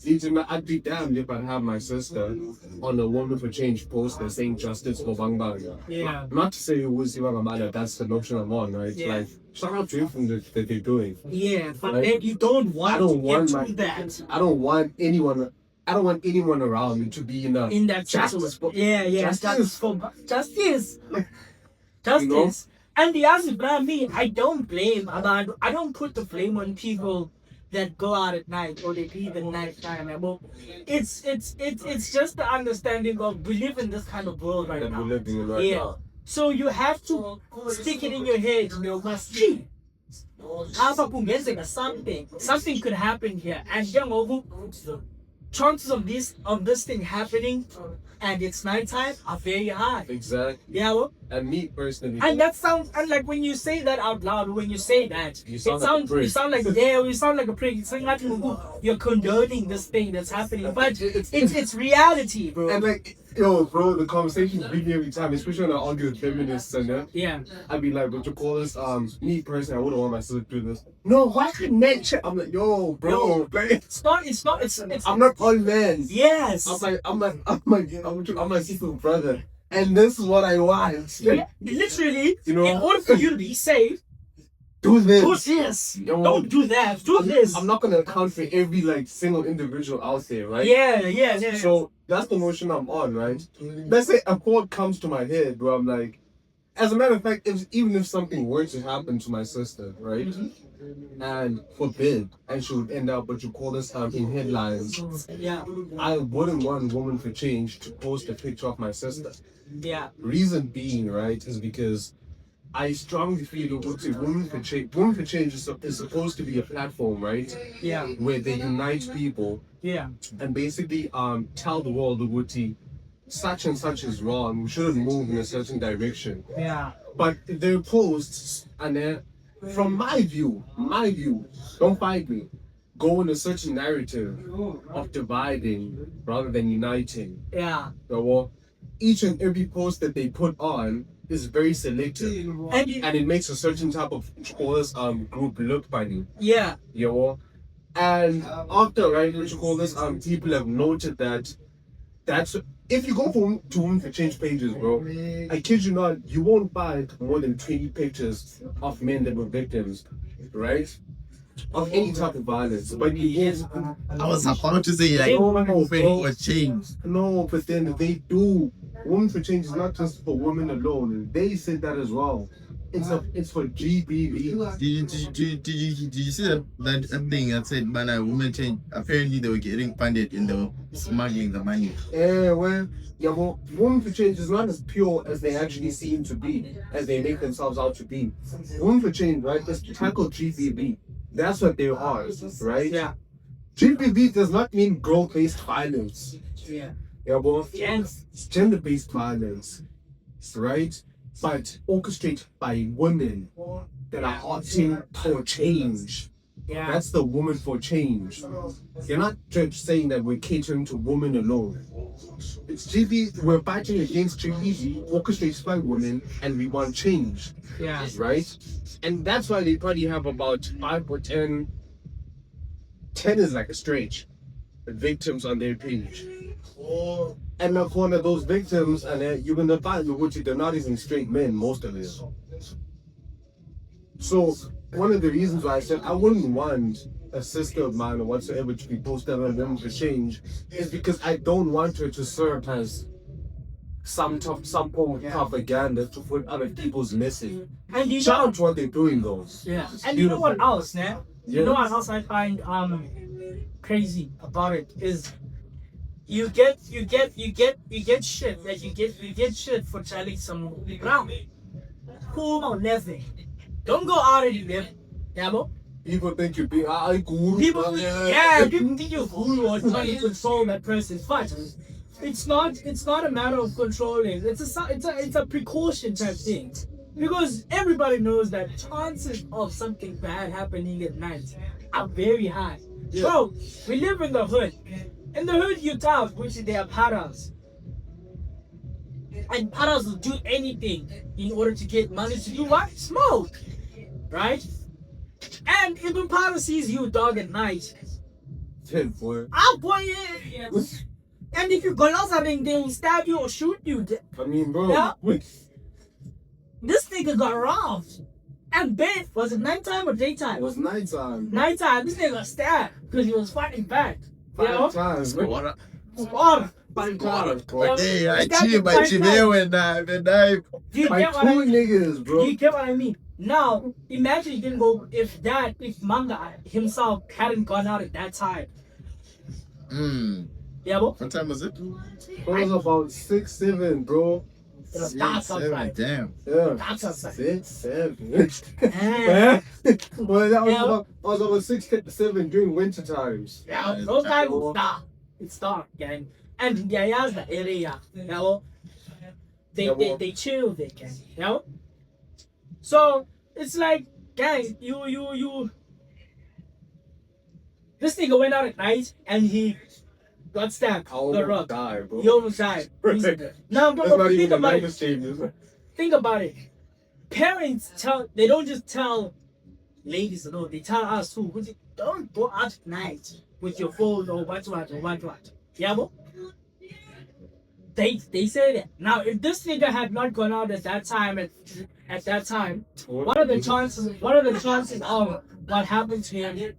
I'd be damned if I have my sister on a Woman for Change poster saying justice for Bang Bang. Yeah. Not to say it was that's the notion I'm on, right? Yeah. Like, shout out to everything that they're doing. Yeah, but like, then you don't want that. I don't want anyone around me to be in that justice. Justice. Justice. You know? And the answer for me, I don't put the blame on people that go out at night or they leave at night time. It's just the understanding of we live in this kind of world right now. We're living in right now. So you have to stick it in your head, you must cheat. Something could happen here, and chances of this thing happening and it's nighttime are very high. Exactly. Yeah, well, and me personally. And that sounds, and like when you say that out loud, when you say that, you sound like a prick. It's like you're condoning this thing that's happening, but it's reality, bro. And like, yo, bro, the conversation's big every time, especially when I argue with feminists and that. Yeah. I'd be like, what you call this? Me personally, I wouldn't want my sister to do this. No, why could nature? I'm like, yo, bro, like, it's I'm not all men. Yes. I'm my sister's brother, and this is what I want. Yeah, literally, you know, in order for you to be safe, do this. Do this. Don't do that. Do this. I'm not gonna account for every like single individual out there, right? Yeah. So that's the notion I'm on, right? Let's say a thought comes to my head where I'm like, as a matter of fact, even if something were to happen to my sister, right? And forbid, and she would end up what you call this in headlines. Yeah. I wouldn't want Woman for Change to post a picture of my sister. Yeah. Reason being, right, is because I strongly feel that Women for Change is supposed to be a platform, right? Yeah. Where they unite people. Yeah. And basically tell the world that such and such is wrong. We shouldn't move in a certain direction. Yeah. But their posts and then from my view, don't fight me, go in a certain narrative of dividing rather than uniting. Yeah. So, each and every post that they put on is very selective, and it makes a certain type of group look funny. Yeah. You know? And after, right, people have noted that's if you go to Women for Change pages, bro, I kid you not, you won't find more than 20 pictures of men that were victims, right? Of any type of violence. But I was about to say, like, for change. No, but then they do. Women for Change is not just for women alone. They said that as well. It's for GBV. Did you see that thing that said, "Man, Women Change"? Apparently, they were getting funded in the smuggling the money. Well, Women for Change is not as pure as they actually seem to be, as they make themselves out to be. Women for Change, right, is to tackle GBV. That's what they are, right? Yeah. GBV does not mean girl-based violence. Yeah. Yeah, well, it's gender-based violence, right? But orchestrated by women that are opting for change. Yeah. That's the Woman for Change. You're not just saying that we're catering to women alone. It's GB, we're fighting against GBV, orchestrated by women, and we want change. Yeah. Right? And that's why they probably have about 5 or 10. 10 is like a stretch. Victims on their page. And now one of those victims, and you're gonna find which they're not even straight men, most of them. So one of the reasons why I said I wouldn't want a sister of mine or whatsoever to be posted on Women for Change is because I don't want her to serve as some form of propaganda to put other people's message. And shout out to what they're doing though. Yeah. And you know what else, man? You know what else I find crazy about it is you get shit. Like you get shit for telling someone ground. Cool or nothing. Don't go out anywhere. Yeah, bro. People think you're being cool. People think you're cool or trying to control that person's fight. It's not a matter of controlling. It's a precaution type thing. Because everybody knows that chances of something bad happening at night are very high. Yeah. Bro, we live in the hood. In the hood you tough, which they are paras. And paras will do anything in order to get money to do what? Smoke. Right? And even paras sees you dog at night. 10 for I'll point it. And if you go out something, they will stab you or shoot you. I mean, bro. Yeah. This nigga got robbed. And bed, was it nighttime or daytime? It was nighttime. Nighttime, this nigga got stabbed because he was fighting back. You know? 5 times, bro. Squatter. 5 times, bro. Yeah. Hey, I That's cheat the my fight chive when I Do you By get 2 what I mean? niggas, Do bro. you get what I mean? Now, imagine you didn't go, if Manga himself hadn't gone out at that time. Yeah, bro? What time was it? It was about 6, 7, bro. It was dark outside. Damn. Yeah. Dark outside. 6, 7. Yeah. Well, that Yeah. was about 6 to 7 during winter times. Yeah, those guys it's dark. It's dark, gang. And yeah, the area, you know. They chill, they can, you know. So it's like, gang, you. This nigga went out at night and he got stabbed. I Got almost robbed. died, bro. He almost died. Now, That's bro, not think even a about mega it. statement. Think about it. Parents they don't just tell ladies alone, they tell us too. Don't go out at night with your phone or what. Yeah, bro? They say that. Now, if this nigga had not gone out at that time, what are the chances of what happened to him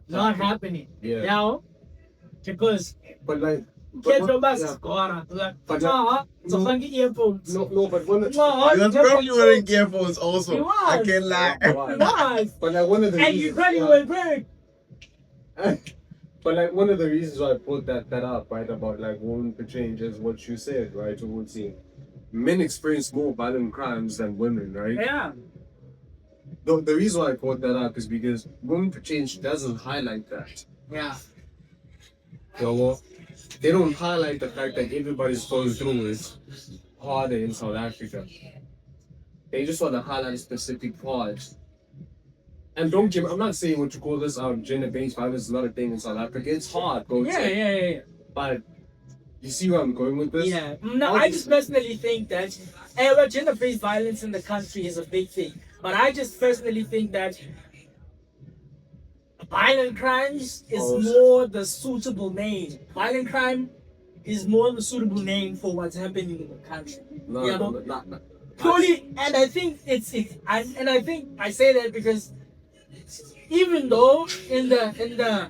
not happening? Yeah. You know? Because But like, kids but, don't yeah. bust go on. But So funky earphones. no, but one of You was probably wearing earphones also. You was. I can't lie. Nice. but like one of the And you reasons, probably were big. but like one of the reasons why I put that up, right, about like women for change is what you said, right, towards the men experience more violent crimes than women, right? Yeah. The reason why I brought that up is because women for change doesn't highlight that. Yeah. You know what? They don't highlight the fact that everybody's going through it harder in South Africa. They just want to highlight a specific part. And don't get me, I'm not saying what you call this gender-based violence is not a thing in South Africa. It's hard, bro. Yeah. But you see where I'm going with this? Yeah. No, I just personally think that gender-based violence in the country is a big thing. But I just personally think that violent crimes is more the suitable name. Violent crime is more the suitable name for what's happening in the country. No. Purely, and I think and I think I say that because even though in the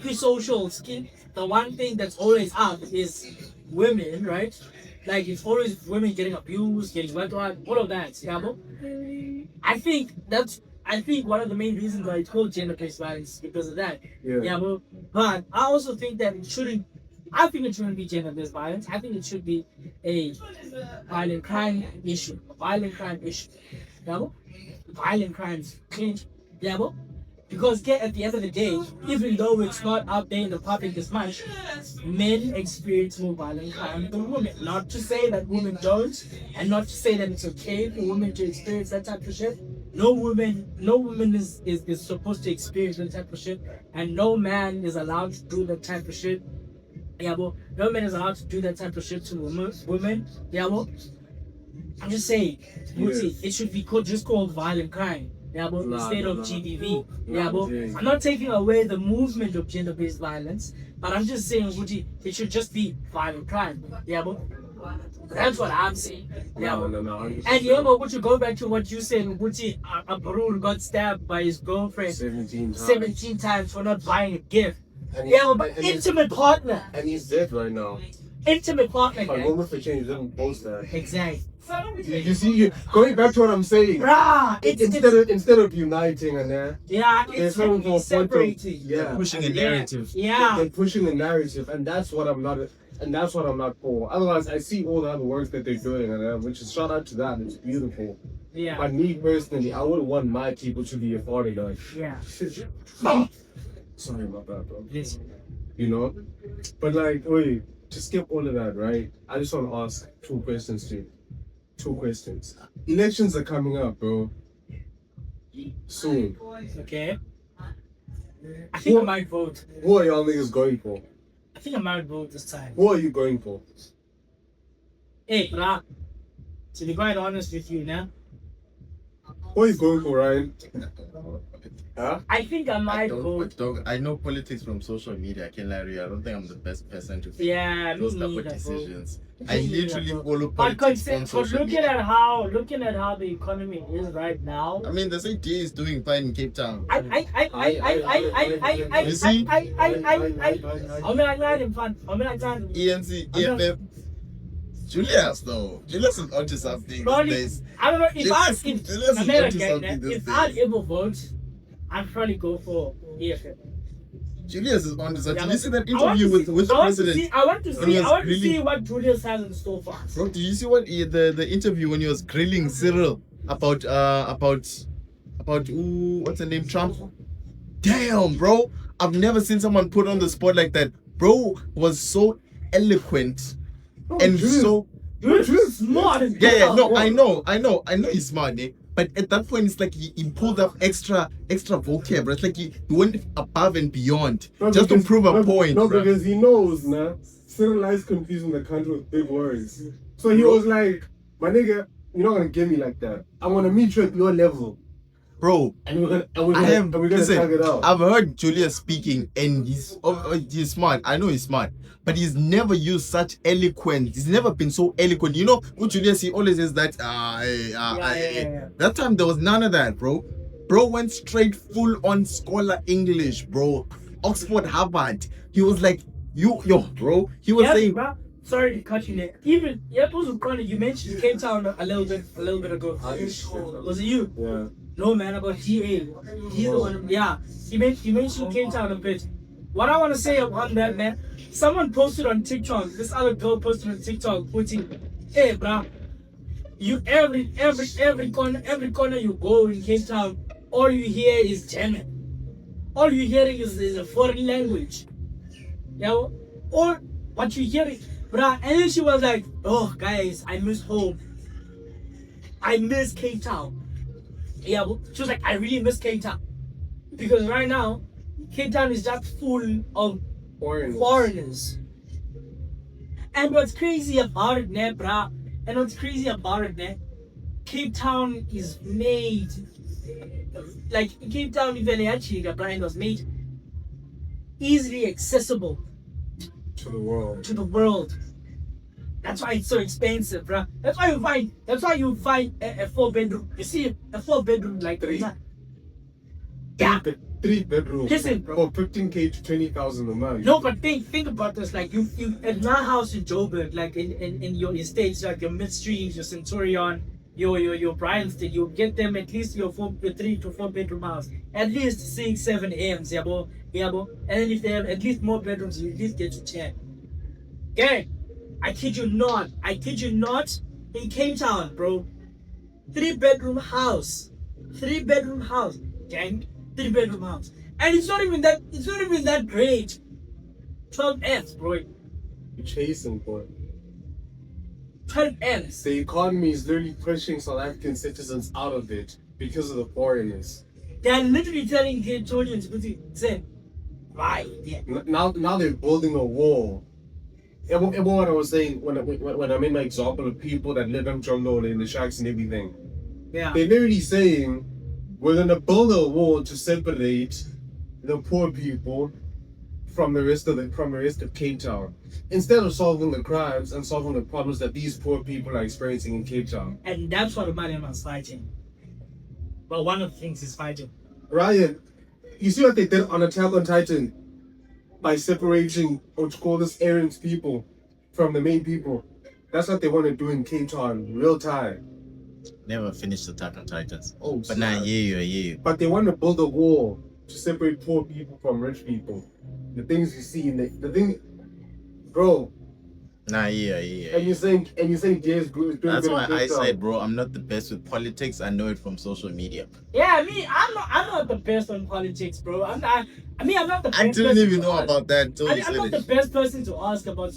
pre-social skin, the one thing that's always up is women, right? Like it's always women getting abused, getting what, all of that. Yeah, bro? I think one of the main reasons why it's called gender-based violence is because of that. Yeah. Bro? But I also think that it shouldn't be gender-based violence. I think it should be a violent crime issue. Yeah, bro? Violent crimes. Yeah, bro? Because at the end of the day, even though it's not out there in the public as much, men experience more violent crime than women. Not to say that women don't, and not to say that it's okay for women to experience that type of shit. No woman is supposed to experience that type of shit, and no man is allowed to do that type of shit. Yeah, bro. No man is allowed to do that type of shit to women. Yeah, bro. I'm just saying, it should be called violent crime. Yeah, but instead of GBV. Yeah, but I'm not taking away the movement of gender-based violence, but I'm just saying, it should just be violent crime. Yeah, but that's what I'm saying. Yeah, No. and you know, would you go back to what you said? A Barul got stabbed by his girlfriend 17 times for not buying a gift. But intimate partner. And he's dead right now. Intimate partner. But Gang. women for change didn't post that. Exactly. You see, going back to what I'm saying. Bruh, Instead of uniting and that, yeah, they're it's coming from a point of separating. yeah, Pushing a narrative. Yeah. they're pushing a narrative, and that's what I'm not. And that's what I'm not for. Otherwise, I see all the other work that they're doing, and which is shout out to that. It's beautiful. Yeah. But me personally, I wouldn't want my people to be a foreigner. Yeah. Sorry about that, bro. Yes. You know, but like, wait, to skip all of that, right? I just want to ask two questions to you. Two questions. Elections are coming up, bro. Soon. Okay. I think I might vote. Who are y'all niggas going for? I think I might vote this time. Who are you going for? Hey, bruh. To be quite honest with you, now. Who are you going for, Ryan? Huh? I think I might vote. I know politics from social media, I can't lie to you. I don't think I'm the best person to Yeah, me those type of neither, bro. decisions. Me I neither, literally bro. follow But politics from social looking media. at how the economy is right now. I mean, the city is doing fine in Cape Town. I You see? ENC, EFF. Julius, though. Julius is onto something these days. I don't know if Julius is onto something these if I days. ever vote, I'd probably go for EFF. Julius is onto something. Yeah, Did you see that I want interview to with the president? I want to When he was see what Julius has in store for us. Bro, did you see what the interview when he was grilling Cyril about what's the name, Trump? Damn, bro, I've never seen someone put on the spot like that. Bro was so eloquent and so Julius is smart. yeah. No, I know he's smart, eh? But at that point, it's like he pulled up extra vocab. It's like he went above and beyond just to prove a point. No, bro. because he knows, nah. Cyril likes confusing the country with big words. So he was like, my nigga, you're not gonna get me like that. I wanna meet you at your level. Bro, And we're gonna listen, tag it out. I've heard Julius speaking and he's smart. I know he's smart, but he's never used such eloquence. He's never been so eloquent. You know, with Julius, he always says that. Yeah. That time there was none of that, bro. Bro went straight full on scholar English, bro. Oxford, Harvard. He was like, yo, bro. He was saying, bro. Sorry to cut you there. Even you mentioned Cape Town a little bit ago. Was it you? Yeah. No, man, about GA. He's the one. Yeah, you mentioned Cape Town a bit. What I want to say on that, man, someone posted on TikTok. This other girl posted on TikTok, putting, "Hey, bro, you every corner you go in Cape Town, all you hear is German. All you hearing is a foreign language. Yeah, or what you hearing, bruh." And then she was like, "Oh, guys, I miss home. I miss Cape Town." Yeah, she was like, "I really miss Cape Town because right now, Cape Town is just full of foreigners." And what's crazy about it, ne, bruh? And what's crazy about it, ne? Cape Town is made like Cape Town, even actually, Brian was made easily accessible To the world. to the world. That's why it's so expensive, bruh. That's why you find a 4-bedroom. You see a 4-bedroom like Three. Yeah. 3 bedrooms. Listen, bro. For 15K to 20,000 a month. No, but think about this. Like you at my house in Joburg, like in your estates, like your Midstreams, your Centurion, your Bryanston, you get them at least your 3 to 4 bedroom house. At least 6, 7 M's, yeah, bro. And then if they have at least more bedrooms, you at least get to 10. Okay. I kid you not. In Cape Town, bro. 3-bedroom house. 3-bedroom house. Gang. 3-bedroom house. And it's not even that great. 12 M's, bro. You're chasing for it. 12 M's. The economy is literally pushing South African citizens out of it because of the foreigners. They're literally telling Cape-Tonians, say, right, yeah. Now they're building a wall. Everyone what I was saying when I made my example of people that live in Jongolo in the shacks and everything. Yeah. They're literally saying we're gonna build a wall to separate the poor people from the rest of Cape Town, instead of solving the crimes and solving the problems that these poor people are experiencing in Cape Town. And that's what Mariam is fighting. Well, one of the things he's fighting. Ryan, you see what they did on Attack on Titan by separating what you call this errant people from the main people. That's what they want to do in Cape Town, real time. Never finished Attack on Titans. Oh, But now, yeah. But they want to build a wall to separate poor people from rich people. The things you see in the thing, bro. Nah, yeah. And you saying Jay's doing That's good why in Cape I Town. said, bro, I'm not the best with politics. I know it from social media. Yeah, me, I'm not the best on politics, bro. I'm not the best. I didn't person even to know ask. about that until you I'm said not the it. best person to ask about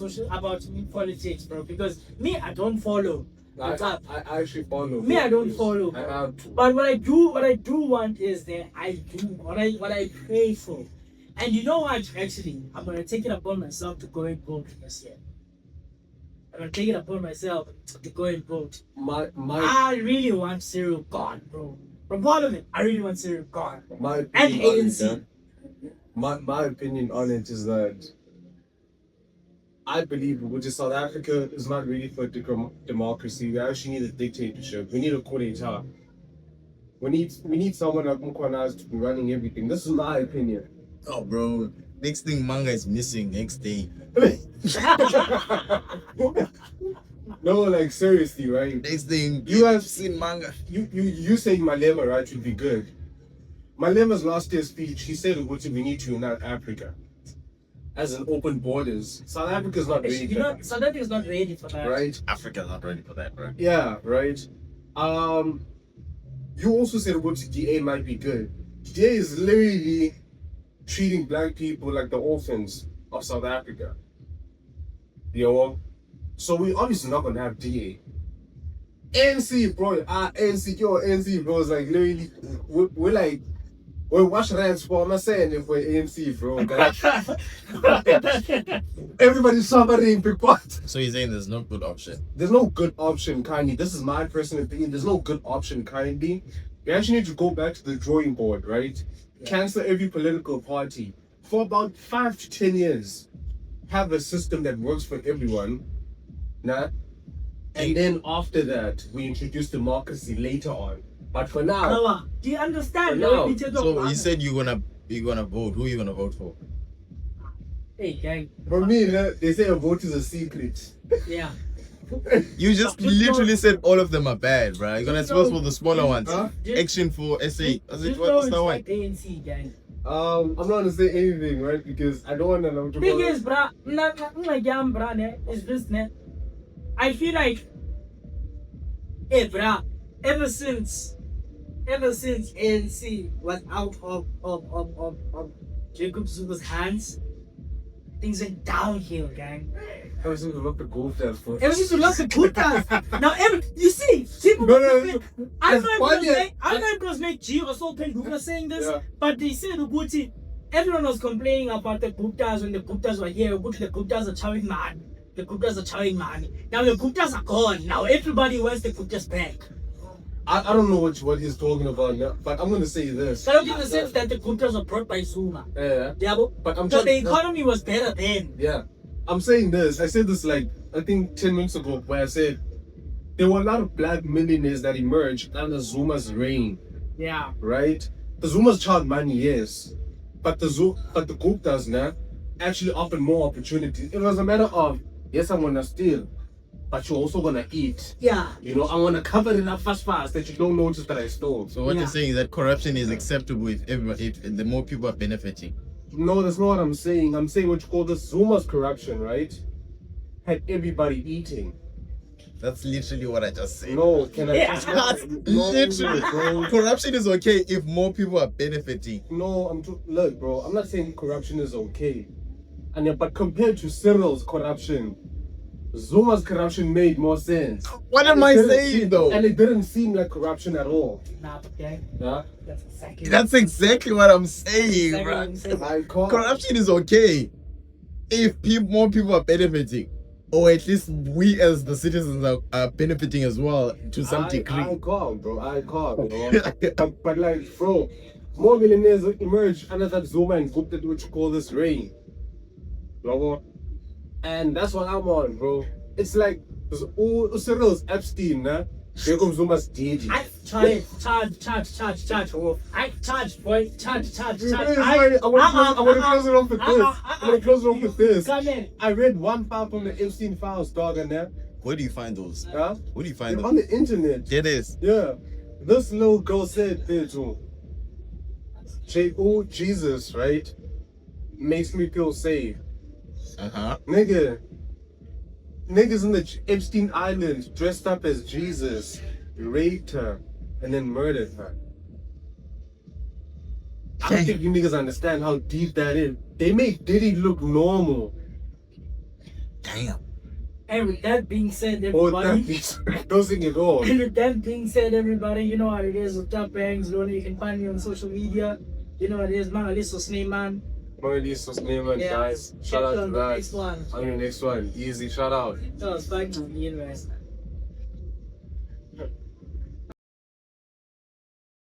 politics, bro, because me, I don't follow. I actually follow. Me, I don't follow. I have to. But what I do want is that what I pray for. And you know what, actually, I'm gonna take it upon myself to go and vote this year. I'm gonna take it upon myself to go and vote. I really want Cyril gone, bro. From Parliament, I really want Cyril gone. And ANC. My opinion on it is that I believe which is South Africa is not ready for democracy. We actually need a dictatorship. We need a coup d'etat. We need someone like Mukwanaz to be running everything. This is my opinion. Oh, bro. Next thing, manga is missing next day. No, like seriously, right? Next thing, You have seen manga. You saying Malema, right, would be good. Malema's last year's speech, he said we need to unite Africa. As an open borders. South Africa's not ready for that. South Africa's not ready for that. Right? Africa's not ready for that, bro. Yeah, right. You also said what DA might be good. DA is literally treating black people like the orphans of South Africa. You know? So we obviously not gonna have DA. NC, bro, NC, bro, is like literally we're watch rants, bro. I'm not saying if we're ANC, bro. Everybody's suffering big pot. So you're saying there's no good option? There's no good option, kindly. This is my personal opinion. There's no good option, kindly. We actually need to go back to the drawing board, right? Cancel every political party for about 5 to 10 years. Have a system that works for everyone. Nah? And then after that, we introduce democracy later on. But for now, Noah, do you understand? For now. So you said you're gonna vote. Who are you gonna vote for? Hey, gang. for me, they say a vote is a secret. Yeah. You just literally said all of them are bad, bro. You're gonna vote for the smaller ones. Huh? Action for SA. Just know What's it's that one? like ANC, gang. I'm not gonna say anything, right? Because I don't want to know. Thing is, bruh, is this, ne? I feel like, hey, bruh, ever since ANC was out of Jacob Zuma's hands, things went downhill, gang. I was going to look the gold test for. Ever since we lost the good guys. Now, you see, people. No. I know it was like G or so who was saying this, Yeah. but they said Uguti, everyone was complaining about the Guptas when the Guptas were here. Uguti, the Guptas are chowing money. The Guptas are chowing money. Now the Guptas are gone. Now everybody wants the Guptas back. I don't know what he's talking about now, but I'm gonna say this. So I don't get the sense that the Guptas were brought by Zuma. Yeah. Yeah, But I'm so the trying- economy was better then. Yeah. I'm saying this. I said this like I think 10 minutes ago where I said there were a lot of black millionaires that emerged under Zuma's reign, Yeah. right? The Zuma's child money, yes. But the Guptas now actually offered more opportunities. It was a matter of yes, I'm gonna steal, but you're also gonna eat. Yeah. You know, I'm gonna cover it up fast that you don't notice that I stole. So what Yeah. you're saying is that corruption is acceptable if everybody, if the more people are benefiting. No, that's not what I'm saying. I'm saying what you call the Zuma's corruption, right? Had everybody eating. That's literally what I just said. No, can I? Yeah. That's No, literally. bro. Corruption is okay if more people are benefiting. No, look, bro. I'm not saying corruption is okay, but compared to Cyril's corruption, Zuma's corruption made more sense. What am I saying though? And it didn't seem like corruption at all. Nah, okay. Yeah, That's exactly what I'm saying, exactly bro. what I'm saying. I can't. Corruption is okay if more people are benefiting, or at least we as the citizens are benefiting as well to some degree. I can't, bro. I can't, bro. but like, bro, more millionaires emerge under that Zuma and Gupta, what you call this reign. Bro. And that's what I'm on, bro. It's like Cyril's Epstein, nah? Jacob Zuma's DG. I charge. I charge, boy. Charge. I want to close it off with this. I want to close it off with this. Come in. I read one file from the Epstein files, dog, and that Where do you find those? Huh? Where do you find They're those? on the internet. It is. Yeah. This little girl said, Jesus, right? Makes me feel safe. Niggas in the Epstein Island dressed up as Jesus, raped her, and then murdered her. I don't think you niggas understand how deep that is. They make Diddy look normal. Damn. And with that being said, Or everybody. don't sing it all. And with that being said, everybody, you know how it is with Top Bangs. You can find me on social media. You know what it is, man. Alisos name, man. Alisos name, man, Yeah. guys. Shout out to On the that. next one. On the next one. Easy, shout out. That was fun, man.